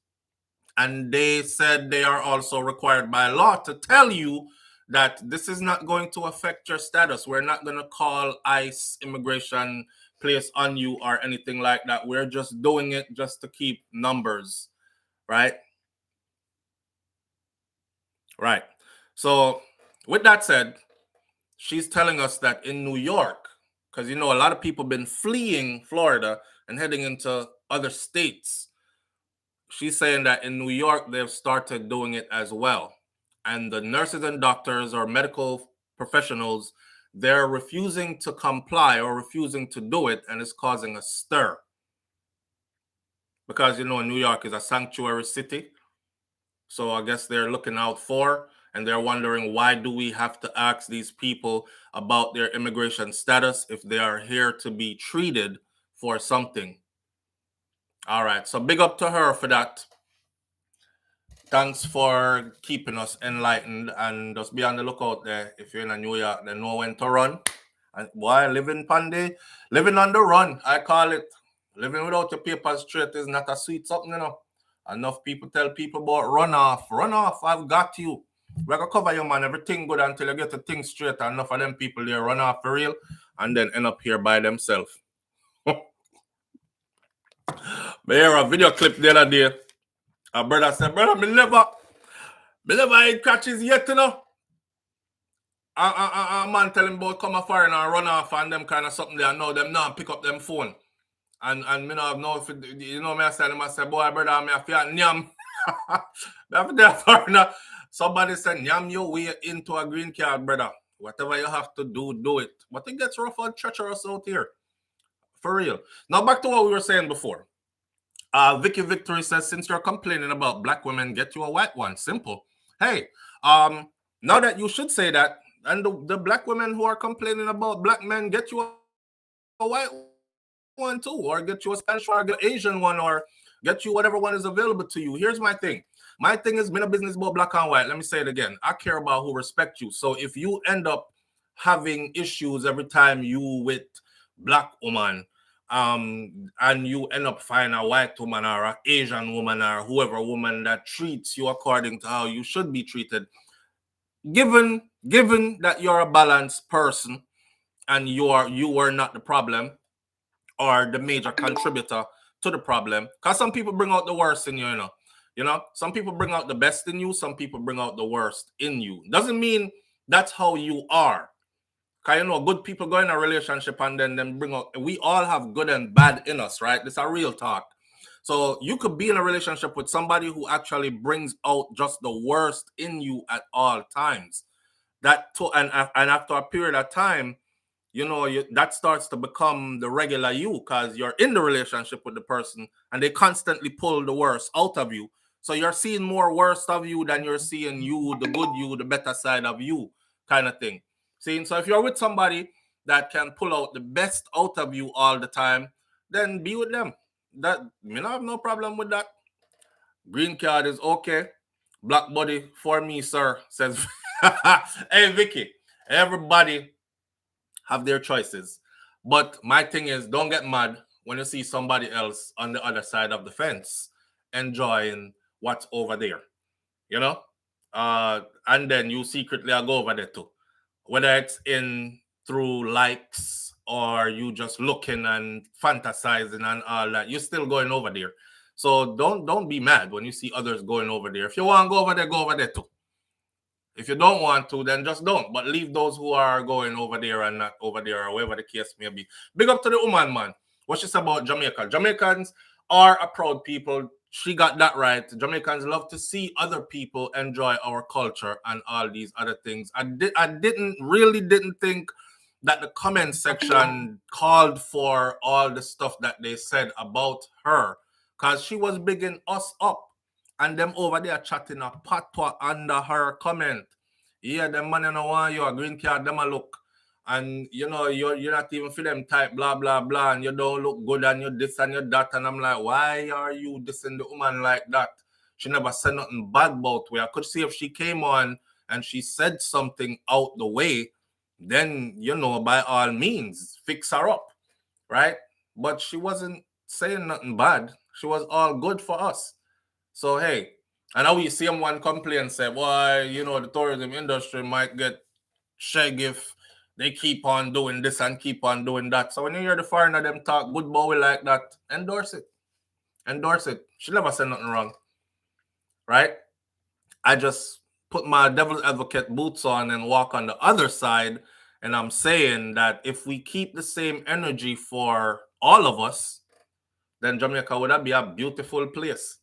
And they said they are also required by law to tell you that this is not going to affect your status. We're not going to call ICE immigration place on you or anything like that. We're just doing it just to keep numbers, right? Right. So with that said, she's telling us that in New York, because a lot of people have been fleeing Florida and heading into other states. She's saying that in New York, they've started doing it as well. And the nurses and doctors or medical professionals, they're refusing to comply or refusing to do it, and it's causing a stir. Because, New York is a sanctuary city. So I guess they're looking out for, and they're wondering, why do we have to ask these people about their immigration status if they are here to be treated for something? All right. So big up to her for that. Thanks for keeping us enlightened, and just be on the lookout there. If you're in New York, then know when to run. And boy, living on the run, I call it. Living without your papers straight is not a sweet something, Enough people tell people about run off, I've got you. We're going to cover you, man. Everything good until you get the thing straight. And enough of them people there run off for real and then end up here by themselves. But here, a video clip the other day A brother said, brother, me never eat catches yet, you know. A man tell him about come a foreign and run off and them kind of something there. Know them now pick up them phone. And me know know if it, you know me I say boy brother me I feel nyam. Me have there foreigner. Somebody said nyam your way into a green card, brother. Whatever you have to do it. But it gets rough and treacherous out here. For real. Now back to what we were saying before. Vicky Victory says, since you're complaining about black women, get you a white one. Simple. Hey, now that you should say that, and the black women who are complaining about black men, get you a white one too, or get you a Spanish one, or get an Asian one, or get you whatever one is available to you. Here's my thing. My thing has been a business about black and white. Let me say it again. I care about who respect you. So if you end up having issues every time you with black woman, and you end up finding a white woman or an Asian woman or whoever woman that treats you according to how you should be treated, given that you're a balanced person and you are not the problem or the major contributor to the problem, because some people bring out the worst in you, you know, some people bring out the best in you, some people bring out the worst in you. Doesn't mean that's how you are. Because you know, good people go in a relationship and then bring out, we all have good and bad in us, right? This is a real talk. So you could be in a relationship with somebody who actually brings out just the worst in you at all times. And after a period of time, you know, that starts to become the regular you, because you're in the relationship with the person and they constantly pull the worst out of you. So you're seeing more worst of you than you're seeing you, the good you, the better side of you, kind of thing. See, so if you're with somebody that can pull out the best out of you all the time, then be with them. That me not have no problem with that. Green card is okay. Black body for me, sir, says. Hey, Vicky, everybody have their choices. But my thing is, don't get mad when you see somebody else on the other side of the fence enjoying what's over there. You know? And then you secretly go over there too. Whether it's in through likes or you just looking and fantasizing and all that, you're still going over there. So don't be mad when you see others going over there. If you want to go over there too. If you don't want to, then just don't. But leave those who are going over there and not over there, or whatever the case may be. Big up to the woman, man. What she said about Jamaica. Jamaicans are a proud people. She got that right. Jamaicans love to see other people enjoy our culture and all these other things. I didn't think that the comment section called for all the stuff that they said about her, because she was bigging us up. And them over there chatting a patois under her comment. Yeah, them man you know want you a green card, them a look. And you know, you're not even for them type, blah, blah, blah, and you don't look good and you this and you that. And I'm like, why are you dissing the woman like that? She never said nothing bad about her. I could see if she came on and she said something out the way, then you know, by all means, fix her up, right? But she wasn't saying nothing bad. She was all good for us. So hey, and now we see one complain say, why, you know, the tourism industry might get shag if they keep on doing this and keep on doing that. So when you hear the foreigner them talk good boy like that, endorse it. Endorse it. She never said nothing wrong. Right? I just put my devil's advocate boots on and walk on the other side. And I'm saying that if we keep the same energy for all of us, then Jamaica would be a beautiful place.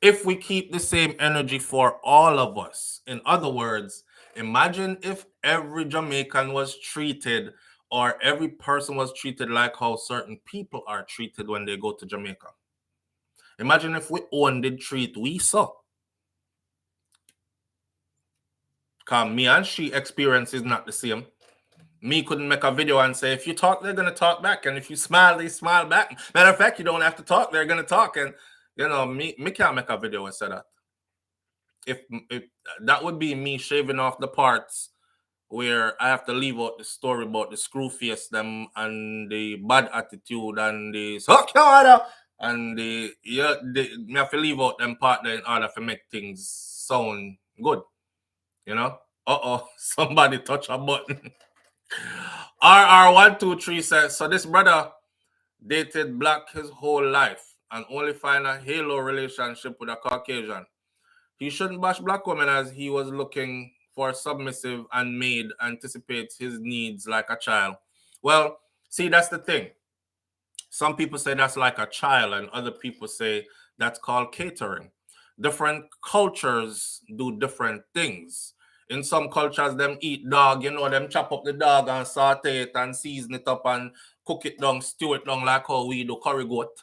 If we keep the same energy for all of us. In other words, imagine if every Jamaican was treated, or every person was treated like how certain people are treated when they go to Jamaica. Imagine if we own the treat we saw. Because me and she experience is not the same. Me couldn't make a video and say, if you talk, they're going to talk back. And if you smile, they smile back. Matter of fact, you don't have to talk, they're going to talk. And, you know, me can't make a video and say that. If that would be me shaving off the parts where I have to leave out the story about the screw face them and the bad attitude and the and the me have to leave out them part there in order to make things sound good. You know? Somebody touch a button. RR123 says, so this brother dated black his whole life. and only find a halo relationship with a Caucasian. He shouldn't bash black women as he was looking for submissive and maid anticipates his needs like a child. Well, see, that's the thing. Some people say that's like a child, and other people say that's called catering. Different cultures do different things. In some cultures, them eat dog, them chop up the dog and saute it and season it up and cook it down, stew it down like how we do curry goat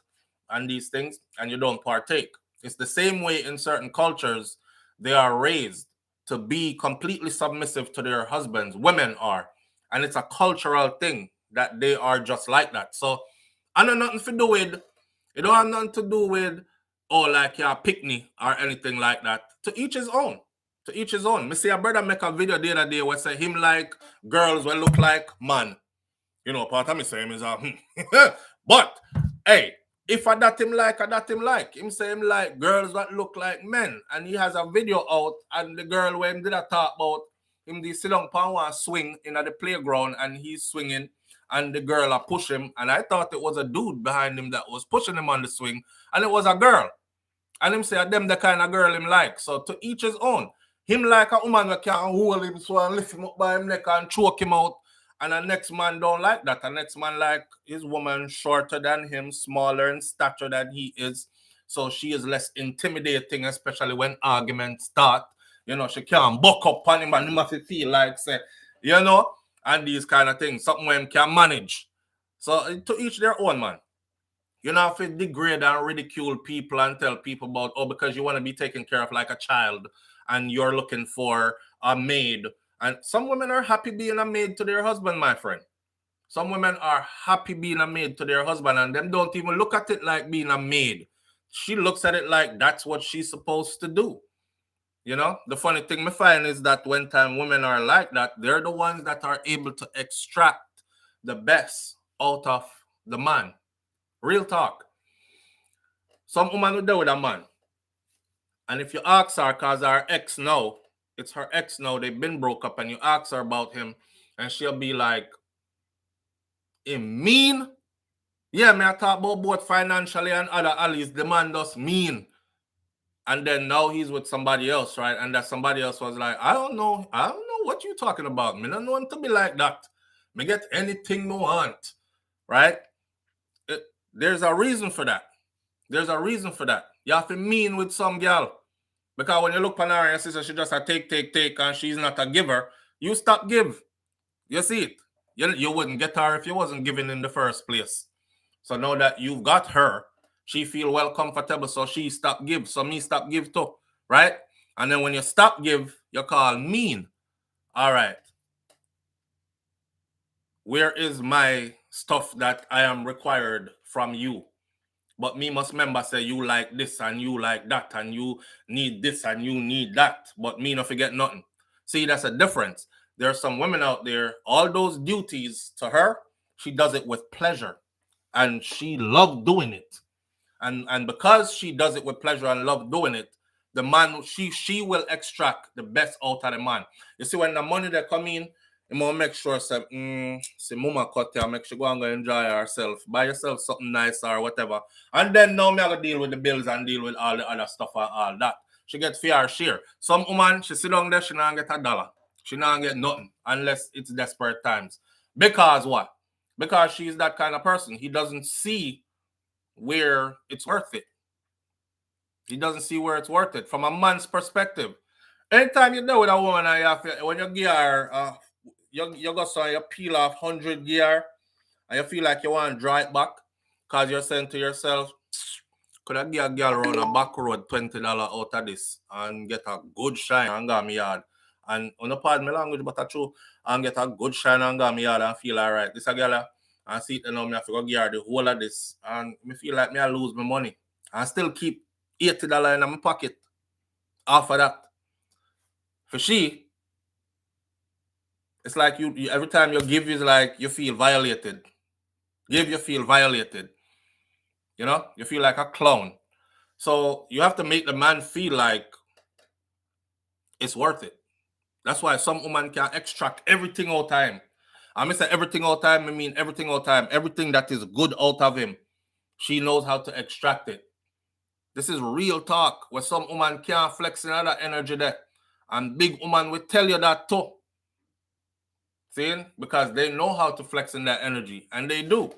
and these things, and you don't partake. It's the same way in certain cultures. They are raised to be completely submissive to their husbands. Women are. And it's a cultural thing that they are just like that. So I know nothing to do with, it don't have nothing to do with, like your picnic or anything like that. To each his own. To each his own. Me see a brother make a video the other day where say him like girls will look like man. Part of me say him is but hey, if I that him like, I that him like. Him say him like girls that look like men. And he has a video out and the girl when did I talk about him the sit down pan one swing in the playground and he's swinging and the girl a push him. And I thought it was a dude behind him that was pushing him on the swing. And it was a girl. And him say them the kind of girl him like. So to each his own. Him like a woman that can hold him so and lift him up by him neck and choke him out. And the next man don't like that. The next man like his woman shorter than him, smaller in stature than he is. So she is less intimidating, especially when arguments start. She can't buck up on him and him have to feel like, say, and these kind of things. Something where him can manage. So to each their own, man. You don't have to degrade and ridicule people and tell people about, because you want to be taken care of like a child and you're looking for a maid. And some women are happy being a maid to their husband, my friend. Some women are happy being a maid to their husband, and them don't even look at it like being a maid. She looks at it like that's what she's supposed to do. The funny thing I find is that when time women are like that, they're the ones that are able to extract the best out of the man. Real talk. Some woman will do with a man. And if you ask her, because her ex now, it's her ex now, they've been broke up, and you ask her about him, and she'll be like, him mean? Yeah, me I talk about both financially and other allies. The man does mean. And then now he's with somebody else, right? And that somebody else was like, I don't know what you're talking about. Me don't want to be like that. Me get anything me want, right? There's a reason for that. There's a reason for that. You have to mean with some girl. Because when you look on her and sister, she just a take, and she's not a giver. You stop give. You see it. You wouldn't get her if you wasn't giving in the first place. So now that you've got her, she feel well comfortable, so she stop give. So me stop give too, right? And then when you stop give, you call mean. All right. Where is my stuff that I am required from you? But me must remember say you like this and you like that and you need this and you need that. But me not forget nothing. See, that's a difference. There are some women out there, all those duties to her, she does it with pleasure. And she loved doing it. And because she does it with pleasure and love doing it, the man, she will extract the best out of the man. You see, when the money that come in, you must make sure see mama cut here, make sure go and go enjoy herself, buy yourself something nice or whatever. And then now me have to deal with the bills and deal with all the other stuff and all that. She get fair share. Some woman, she sit down there, she not get $1. She not get nothing unless it's desperate times. Because what? Because she's that kind of person. He doesn't see where it's worth it. He doesn't see where it's worth it from a man's perspective. Anytime you deal with a woman, when you give her you go so you peel off 100 gear and you feel like you want to draw it back because you're saying to yourself, could I give a girl around a back road $20 out of this and get a good shine and go me yard? And on the pardon my language, but I true, and get a good shine and go me yard and feel all right. This a girl, and see it now, me have to go give her the whole of this and me feel like me I lose my money and still keep $80 in my pocket after that. For she, it's like you every time you give, is like you feel violated. Give, you feel violated. You feel like a clown. So you have to make the man feel like it's worth it. That's why some woman can extract everything all time. I say everything all time, I mean everything all time. Everything that is good out of him. She knows how to extract it. This is real talk where some woman can't flex in that energy there. And big woman will tell you that too. See? Because they know how to flex in that energy. And they do.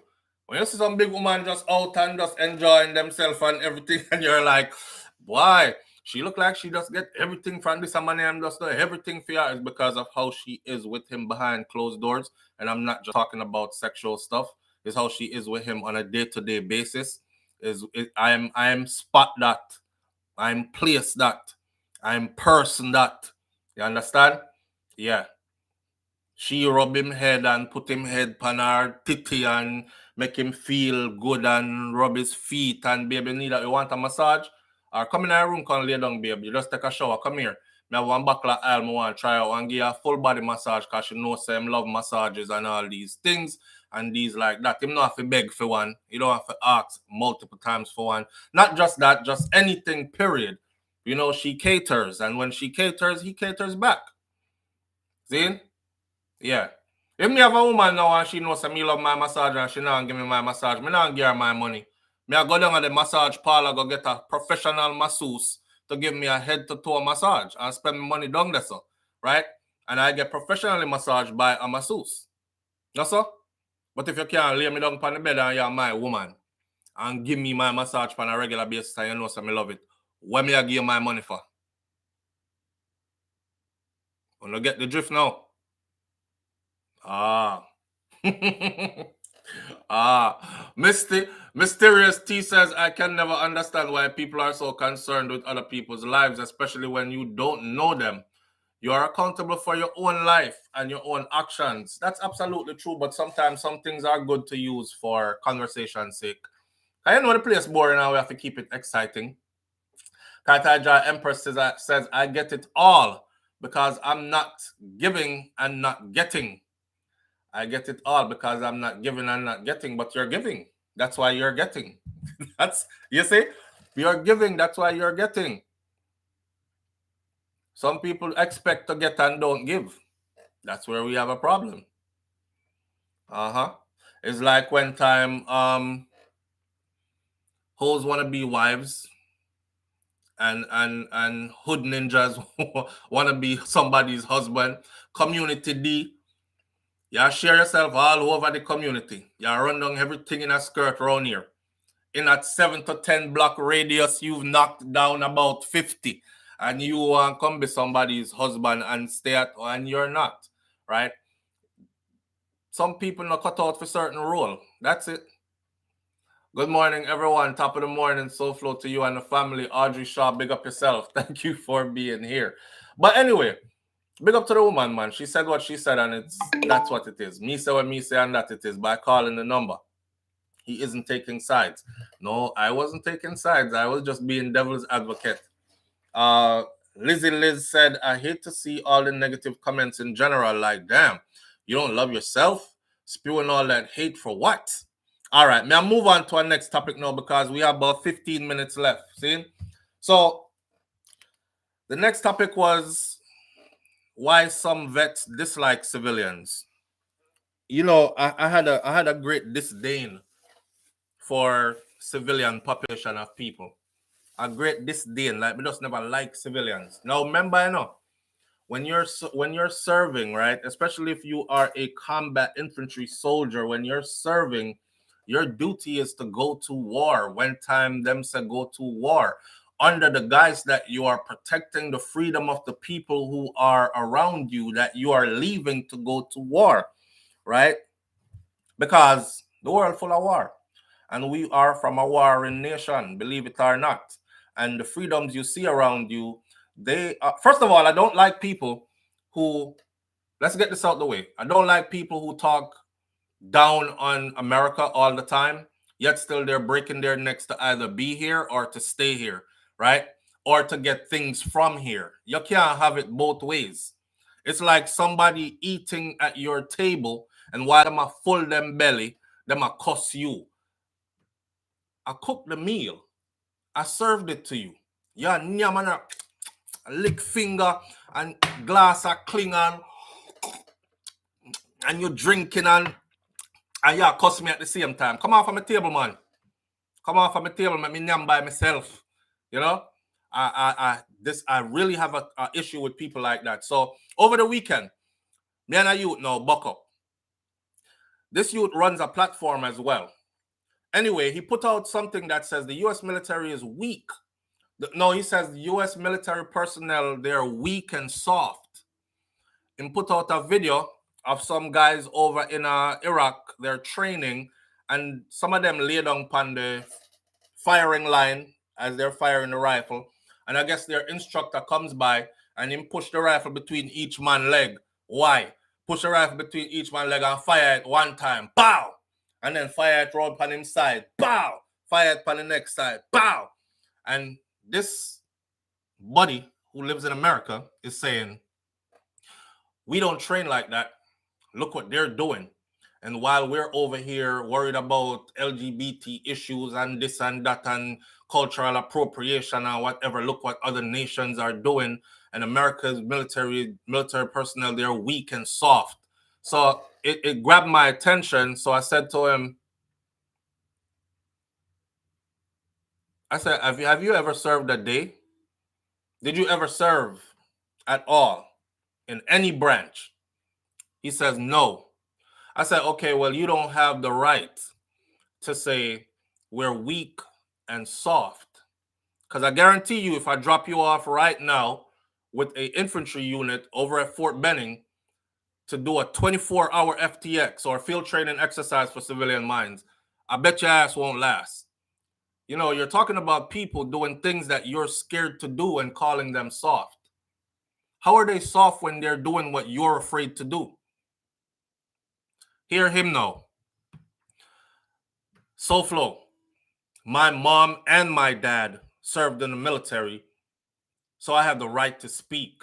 When you see some big woman just out and just enjoying themselves and everything, and you're like, why? She look like she just get everything from this money and just do everything for her is because of how she is with him behind closed doors. And I'm not just talking about sexual stuff. It's how she is with him on a day-to-day basis. I am spot that. I'm place that. I'm person that. You understand? Yeah. She rub him head and put him head pan her titty and make him feel good and rub his feet and baby need that. You want a massage? Or come in our room, come lay down, baby. You just take a shower. Come here. Me have one buckle of oil I want to try out and give her a full body massage because she knows him love massages and all these things and these like that. Him not have to beg for one. You don't have to ask multiple times for one. Not just that, just anything, period. You know, she caters. And when she caters, he caters back. See? Yeah. If me have a woman now and she knows me love my massage and she not give me my massage, me not give her my money. Me I go down at the massage parlor, go get a professional masseuse to give me a head to toe massage and spend my money down there, so, right? And I get professionally massaged by a masseuse. That's so? But if you can't lay me down on the bed and you're my woman and give me my massage on a regular basis and you know so me love it, what me I give you my money for? Wanna get the drift now? Mysterious T says, I can never understand why people are so concerned with other people's lives, especially when you don't know them. You are accountable for your own life and your own actions. That's absolutely true, but sometimes some things are good to use for conversation's sake. I know the place boring now, we have to keep it exciting. Kataja Empress says, I get it all because I'm not giving and not getting. I get it all because I'm not giving and not getting, but you're giving. That's why you're getting. You see? You're giving, that's why you're getting. Some people expect to get and don't give. That's where we have a problem. It's like when time hoes want to be wives and hood ninjas want to be somebody's husband. Community D. You share yourself all over the community. You run down everything in a skirt around here. In that 7 to 10 block radius, you've knocked down about 50. And you want to come be somebody's husband and stay at home, and you're not, right? Some people not cut out for certain role. That's it. Good morning, everyone. Top of the morning, SouFLo to you and the family. Audrey Shaw, big up yourself. Thank you for being here. But anyway, big up to the woman, man. She said what she said, and that's what it is. Me say what me say, and that it is by calling the number. He isn't taking sides. No, I wasn't taking sides. I was just being devil's advocate. Lizzie Liz said, I hate to see all the negative comments in general. Like, damn, you don't love yourself? Spewing all that hate for what? All right, may I move on to our next topic now because we have about 15 minutes left. See? So, the next topic was why some vets dislike civilians. You know, I had a great disdain for civilian population of people. A great disdain, like we just never like civilians. Now remember, you know, when you're serving, right, especially if you are a combat infantry soldier, when you're serving, your duty is to go to war when time them say go to war, under the guise that you are protecting the freedom of the people who are around you, that you are leaving to go to war, right? Because the world full of war. And we are from a warring nation, believe it or not. And the freedoms you see around you, they first of all, I don't like people who, let's get this out the way. I don't like people who talk down on America all the time, yet still they're breaking their necks to either be here or to stay here, right? Or to get things from here. You can't have it both ways. It's like somebody eating at your table, and while them a full them belly, them a cuss you. I cooked the meal. I served it to you. Yeah, nyamana lick finger and glass are clinging and you're drinking and yeah, cuss me at the same time. Come off from the table, man. come off of my table, let me name by myself. You know, I really have a issue with people like that. So over the weekend, me and a youth now buck up. This youth runs a platform as well. Anyway, he put out something that says the U.S. military is weak. No, he says the U.S. military personnel, they're weak and soft. He put out a video of some guys over in Iraq, they're training, and some of them lay down upon the firing line as they're firing the rifle. And I guess their instructor comes by and him push the rifle between each man's leg. Why? Push the rifle between each man's leg and fire it one time. Pow! And then fire it round upon his side. Pow! Fire it upon the next side. Pow! And this buddy who lives in America is saying, we don't train like that. Look what they're doing. And while we're over here worried about LGBT issues and this and that and cultural appropriation and whatever, look what other nations are doing. And America's military personnel, they're weak and soft. So it grabbed my attention. So I said to him, I said, have you ever served a day? Did you ever serve at all in any branch? He says, no. I said, okay, well, you don't have the right to say we're weak and soft. Because I guarantee you, if I drop you off right now with an infantry unit over at Fort Benning to do a 24-hour FTX or field training exercise for civilian mines, I bet your ass won't last. You know, you're talking about people doing things that you're scared to do and calling them soft. How are they soft when they're doing what you're afraid to do? Hear him now. SouFLo, my mom and my dad served in the military, so I have the right to speak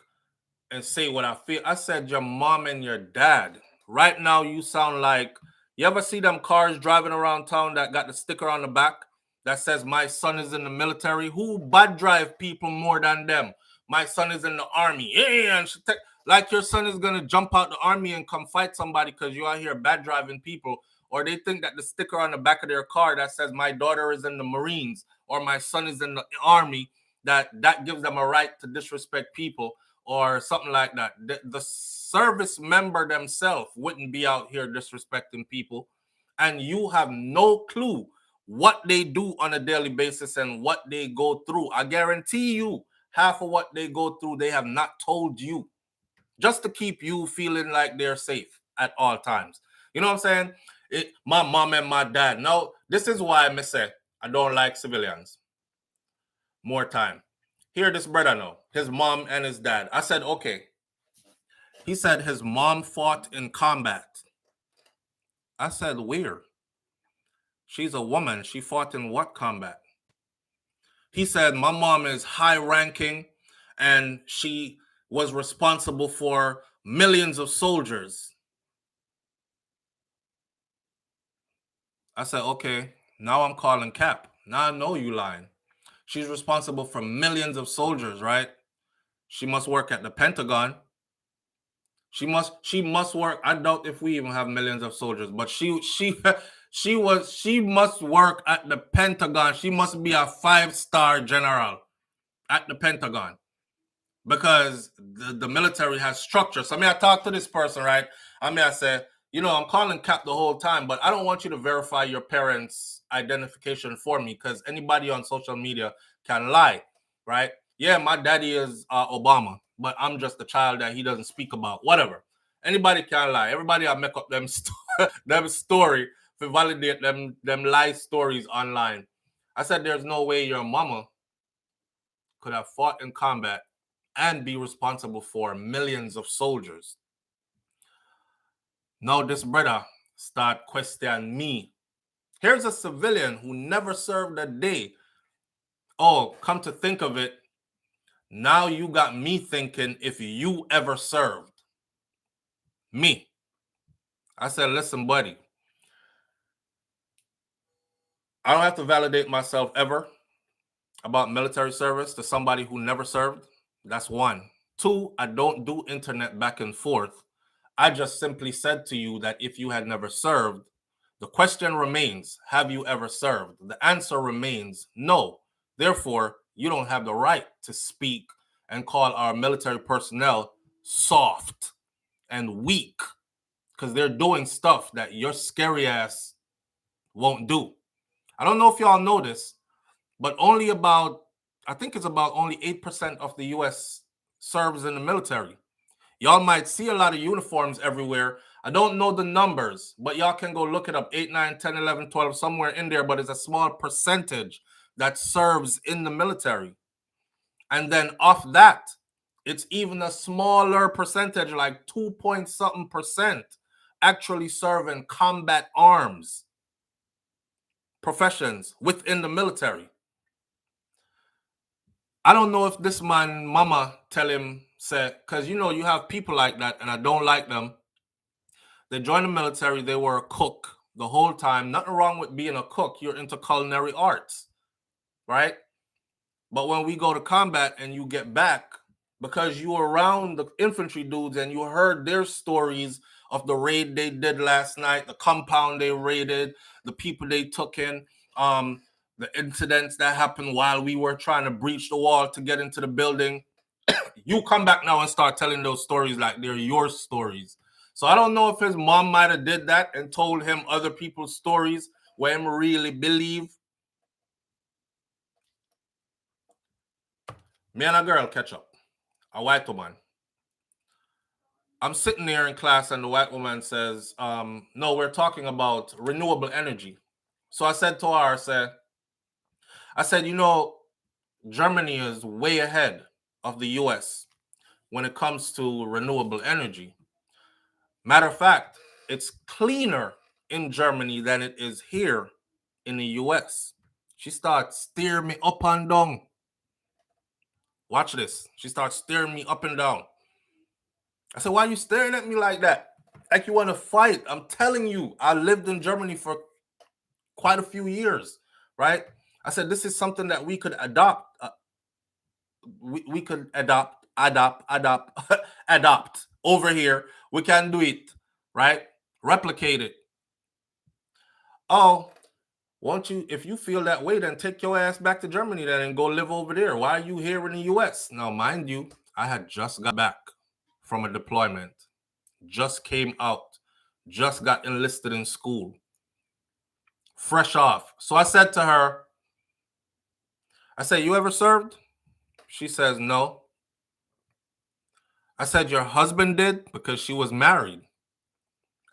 and say what I feel. I said your mom and your dad. Right now, you sound like, you ever see them cars driving around town that got the sticker on the back that says my son is in the military? Who bad drive people more than them? My son is in the army. Yeah, and like your son is going to jump out the army and come fight somebody because you out here bad driving people. Or they think that the sticker on the back of their car that says my daughter is in the Marines or my son is in the army, that gives them a right to disrespect people or something like that. The service member themselves wouldn't be out here disrespecting people. And you have no clue what they do on a daily basis and what they go through. I guarantee you, half of what they go through, they have not told you, just to keep you feeling like they're safe at all times. You know what I'm saying? My mom and my dad. Now, this is why I say I don't like civilians. More time. Hear this brother now. His mom and his dad. I said, okay. He said his mom fought in combat. I said, where? She's a woman. She fought in what combat? He said, my mom is high ranking and she was responsible for millions of soldiers. I said, okay, now I'm calling cap. Now I know you lying. She's responsible for millions of soldiers, right? She must work at the Pentagon. She must work. I doubt if we even have millions of soldiers, but she must work at the Pentagon. She must be a 5-star general at the Pentagon because the military has structure. So I talk to this person, right? I say, you know, I'm calling cap the whole time, but I don't want you to verify your parents' identification for me because anybody on social media can lie, right? Yeah, my daddy is Obama, but I'm just the child that he doesn't speak about. Whatever. Anybody can lie. Everybody I make up them them story to validate them lie stories online. I said there's no way your mama could have fought in combat and be responsible for millions of soldiers. Now this brother start questioning me. Here's a civilian who never served a day. Oh, come to think of it, now you got me thinking if you ever served. Me. I said, listen, buddy, I don't have to validate myself ever about military service to somebody who never served. That's one. Two, I don't do internet back and forth. I just simply said to you that if you had never served, The question remains, have you ever served? The answer remains no. Therefore, you don't have the right to speak and call our military personnel soft and weak because they're doing stuff that your scary ass won't do. I don't know if y'all know this, but only about, I think it's about only 8% of the U.S. serves in the military. Y'all might see a lot of uniforms everywhere. I don't know the numbers, but y'all can go look it up. 8, 9, 10, 11, 12, somewhere in there, but it's a small percentage that serves in the military. And then off that, it's even a smaller percentage, like 2 point something percent, actually serve in combat arms professions within the military. I don't know if this man mama tell him, say, because you know you have people like that, and I don't like them. They joined the military, they were a cook the whole time. Nothing wrong with being a cook. You're into culinary arts, right? But when we go to combat and you get back, because you were around the infantry dudes and you heard their stories of the raid they did last night, the compound they raided, the people they took in, the incidents that happened while we were trying to breach the wall to get into the building. You come back now and start telling those stories like they're your stories. So I don't know if his mom might have did that and told him other people's stories where him really believe. Me and a girl catch up, a white woman. I'm sitting there in class and the white woman says, no, we're talking about renewable energy. So I said to her, I said, you know, Germany is way ahead of the US when it comes to renewable energy. Matter of fact, it's cleaner in Germany than it is here in the US. She starts steering me up and down. Watch this. She starts staring me up and down. I said, why are you staring at me like that? Like you want to fight. I'm telling you, I lived in Germany for quite a few years, right? I said, this is something that we could adopt. We could adopt over here. We can do it, right? Replicate it. Oh, won't you, if you feel that way, then take your ass back to Germany then and go live over there. Why are you here in the US? Now, mind you, I had just got back from a deployment, just came out, just got enlisted in school, fresh off. So I said to her, I said, you ever served? She says, no. I said, your husband did? Because she was married.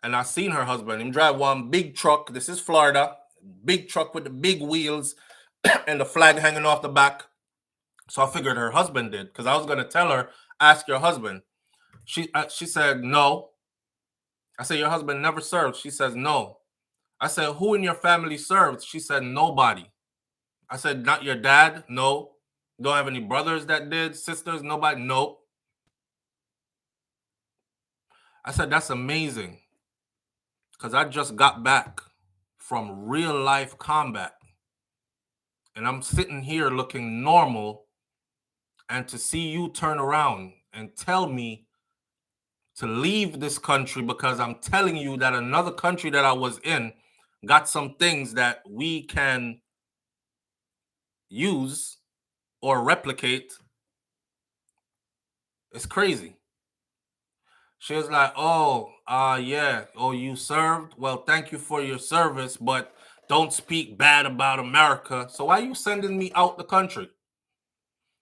And I seen her husband. Him drive one big truck. This is Florida. Big truck with the big wheels and the flag hanging off the back. So I figured her husband did, because I was going to tell her, ask your husband. She said, no. I said, your husband never served. She says, no. I said, who in your family served? She said, nobody. I said, not your dad? No. Don't have any brothers that did? Sisters? Nobody? Nope. I said, that's amazing, because I just got back from real life combat. And I'm sitting here looking normal, and to see you turn around and tell me to leave this country because I'm telling you that another country that I was in got some things that we can use or replicate. It's crazy. She was like, oh, yeah. Oh, you served? Well, thank you for your service, but don't speak bad about America. So why are you sending me out the country?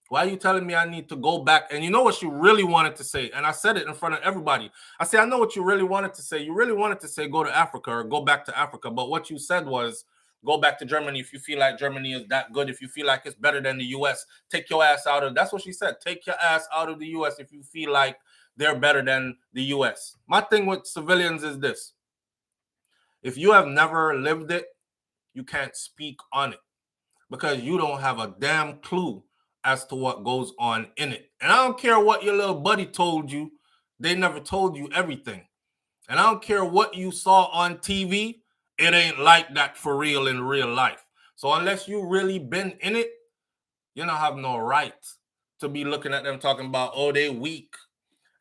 Why are you telling me I need to go back? And you know what she really wanted to say? And I said it in front of everybody. I said, I know what you really wanted to say. You really wanted to say go to Africa or go back to Africa. But what you said was go back to Germany if you feel like Germany is that good. If you feel like it's better than the U.S., take your ass out of. That's what she said. Take your ass out of the U.S. if you feel like they're better than the U.S. My thing with civilians is this. If you have never lived it, you can't speak on it because you don't have a damn clue as to what goes on in it. And I don't care what your little buddy told you. They never told you everything. And I don't care what you saw on TV. It ain't like that for real in real life. So unless you really been in it, you don't have no right to be looking at them talking about, oh, they weak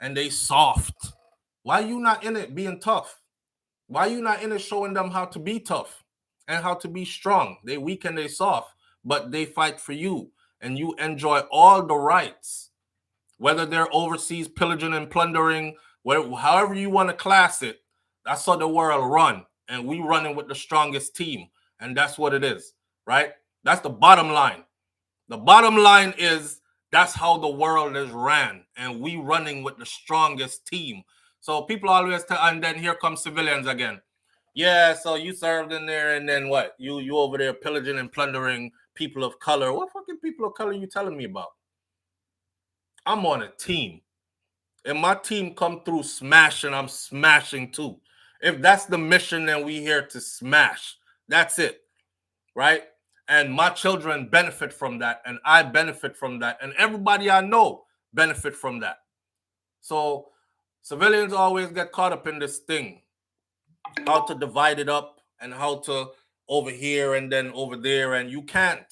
and they soft. Why you not in it being tough? Why you not in it showing them how to be tough and how to be strong? They weak and they soft, but they fight for you, and you enjoy all the rights, whether they're overseas pillaging and plundering, however you want to class it. That's how the world run, and we running with the strongest team, and that's what it is, right? That's the bottom line. The bottom line is that's how the world is ran, and we running with the strongest team. So people always tell, and then here comes civilians again. Yeah, so you served in there, and then what? You over there pillaging and plundering people of color. What fucking people of color you telling me about? I'm on a team, and my team come through smashing. I'm smashing too. If that's the mission, then we here to smash. That's it, right? And my children benefit from that, and I benefit from that, and everybody I know benefit from that. So civilians always get caught up in this thing, how to divide it up and how to over here and then over there, and you can't.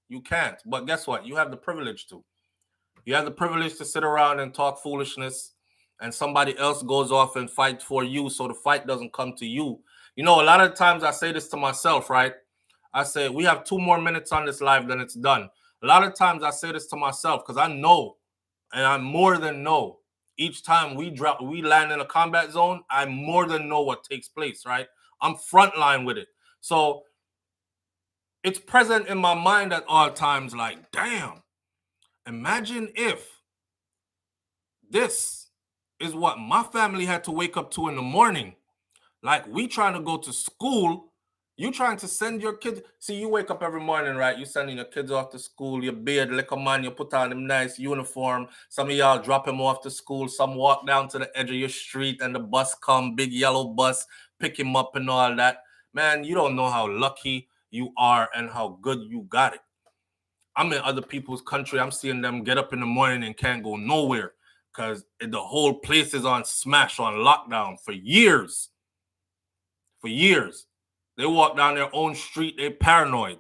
You can't. But guess what? You have the privilege to. You have the privilege to sit around and talk foolishness, and somebody else goes off and fight for you, so the fight doesn't come to you. You know, a lot of times I say this to myself, right? I say, we have 2 more minutes on this live, then it's done. A lot of times I say this to myself because I know, and I more than know, each time we land in a combat zone, I more than know what takes place, right? I'm frontline with it. So it's present in my mind at all times, like, damn, imagine if this is what my family had to wake up to in the morning. Like, we trying to go to school. You trying to send your kids. See, you wake up every morning, right? You sending your kids off to school. You bathe like a man. You put on them nice uniform. Some of y'all drop them off to school. Some walk down to the edge of your street and the bus come, big yellow bus, pick him up and all that. Man, you don't know how lucky you are and how good you got it. I'm in other people's country. I'm seeing them get up in the morning and can't go nowhere because the whole place is on smash, on lockdown for years. For years. They walk down their own street. They paranoid.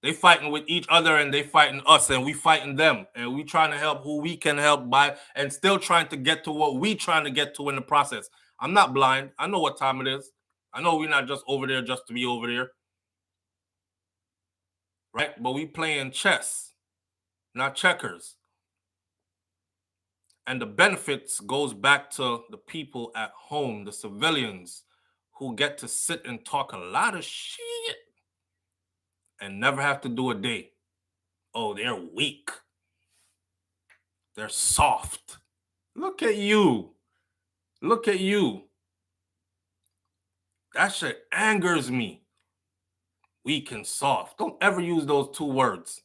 They fighting with each other and they fighting us and we fighting them. And we trying to help who we can help by and still trying to get to what we trying to get to in the process. I'm not blind. I know what time it is. I know we're not just over there just to be over there. Right? But we playing chess, not checkers. And the benefits goes back to the people at home, the civilians, who get to sit and talk a lot of shit and never have to do a day. Oh, they're weak. They're soft. Look at you. Look at you. That shit angers me. Weak and soft. Don't ever use those 2 words.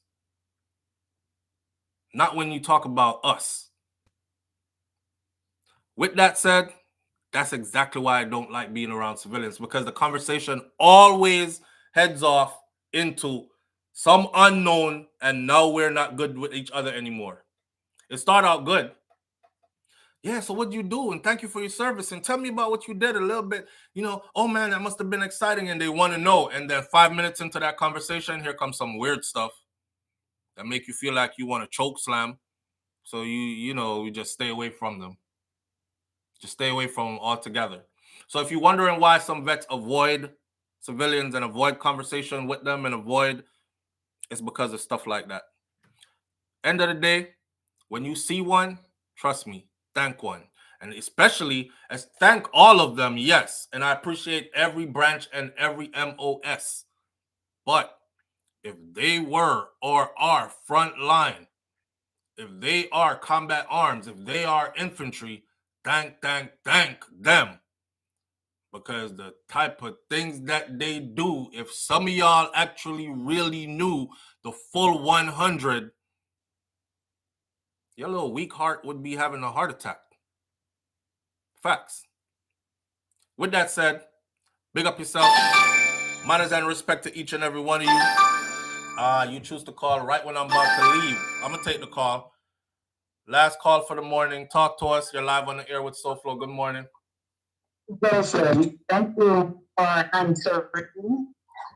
Not when you talk about us. With that said, that's exactly why I don't like being around civilians, because the conversation always heads off into some unknown, and now we're not good with each other anymore. It started out good. Yeah, so what you do? And thank you for your service. And tell me about what you did a little bit. You know, oh man, that must have been exciting. And they want to know. And then 5 minutes into that conversation, here comes some weird stuff that make you feel like you want to choke slam. So you just stay away from them. Just stay away from them altogether. So if you're wondering why some vets avoid civilians and avoid conversation with them and avoid, it's because of stuff like that. End of the day, when you see one, trust me, thank one. And especially as thank all of them, yes. And I appreciate every branch and every MOS. But if they were or are front line, if they are combat arms, if they are infantry, thank them. Because the type of things that they do, if some of y'all actually really knew the full 100, your little weak heart would be having a heart attack. Facts. With that said, big up yourself. Manners and respect to each and every one of you. You choose to call right when I'm about to leave. I'm going to take the call. Last call for the morning. Talk to us. You're live on the air with SouFlo. Good morning. Awesome. Thank you for answering.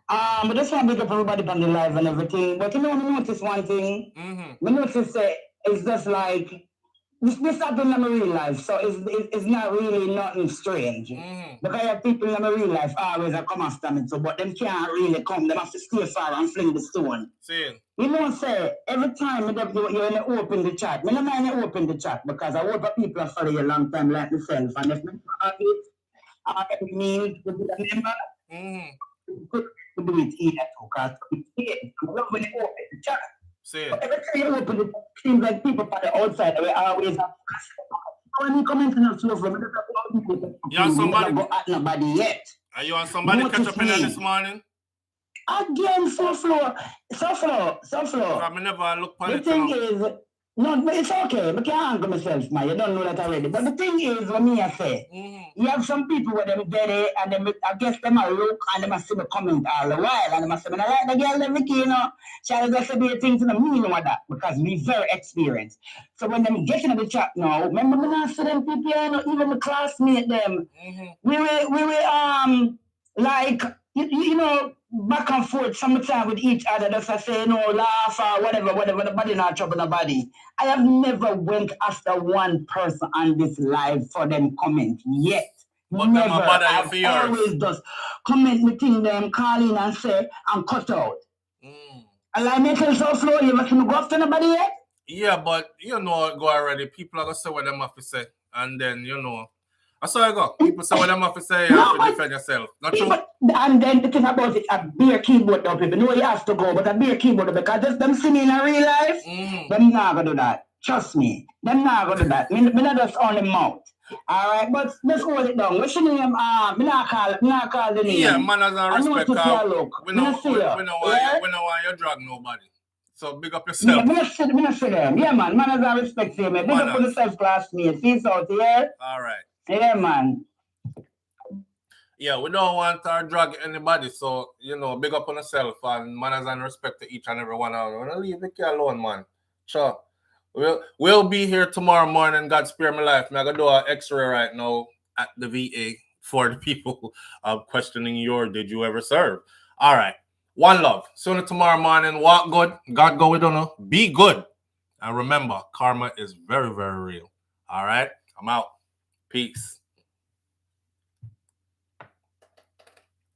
I just want to pick up everybody on the live and everything. But I notice one thing. I notice it's just like This happened in my real life, so it's not really nothing strange. Because I have people in my real life always come after me, so but them can't really come. They have to stay far and fling the stone. See. You know, say every time you open the chat, I don't mind you open the chat because I hope people are follow you a long time like myself, and if I mean to be a member, to do it either too, because I love when you open the chat. See. But every time you open it, it seems like people on the outside they always have. When you come into the sofa, you have somebody go at nobody yet. Are you on somebody catch up in this morning? Again, SouFLo. I never look on the thing is, no, but it's okay. I can't anger myself, man. You don't know that already. But the thing is, what me I say, you have some people where them there and them, I guess them a look and them a see me comment all the while and them a say, I like the girl, them, you know, shall just say the things in the meaning of that because we very experienced. So when them get into the chat now, remember me not see them people, you know, even my classmate them, we were like, you know, back and forth sometimes with each other, just to say, you know, laugh or whatever, nobody not trouble nobody. I have never went after one person on this live for them comment yet. But never. I've always just comment the thing them, call in and say, and cut out. And like me tell SouFLo, you ever see me go after nobody yet? Yeah, but you know, go already. People are going to say what them have to say. And then, you know, I saw you go. People say what them have to say, you have to defend yourself. Not true? And then the thing about it, a beer keyboard now, people know you have to go, but a beer keyboard, because just them singing in a real life, them not going to do that. Trust me. Them not going to do that. Me not just on the mouth. Alright, but let's hold it down. What's your name? Me not call the name. Yeah, man, as a respect. We don't want you drag nobody. So big up yourself. Yeah, me not say them. Yeah, man as a respect you, man. Big up for the self-classmate. Peace out, yeah? Alright. Yeah, man. Yeah, we don't want to drag anybody, so, you know, big up on yourself and manners and respect to each and every one of them. Don't leave Vicky alone, man. Sure. We'll be here tomorrow morning. God spare my life. I'm going to do an x-ray right now at the VA for the people questioning did you ever serve? All right. One love. Sooner tomorrow morning. Walk good. God go with you. Be good. And remember, karma is very, very real. All right. I'm out. Peace.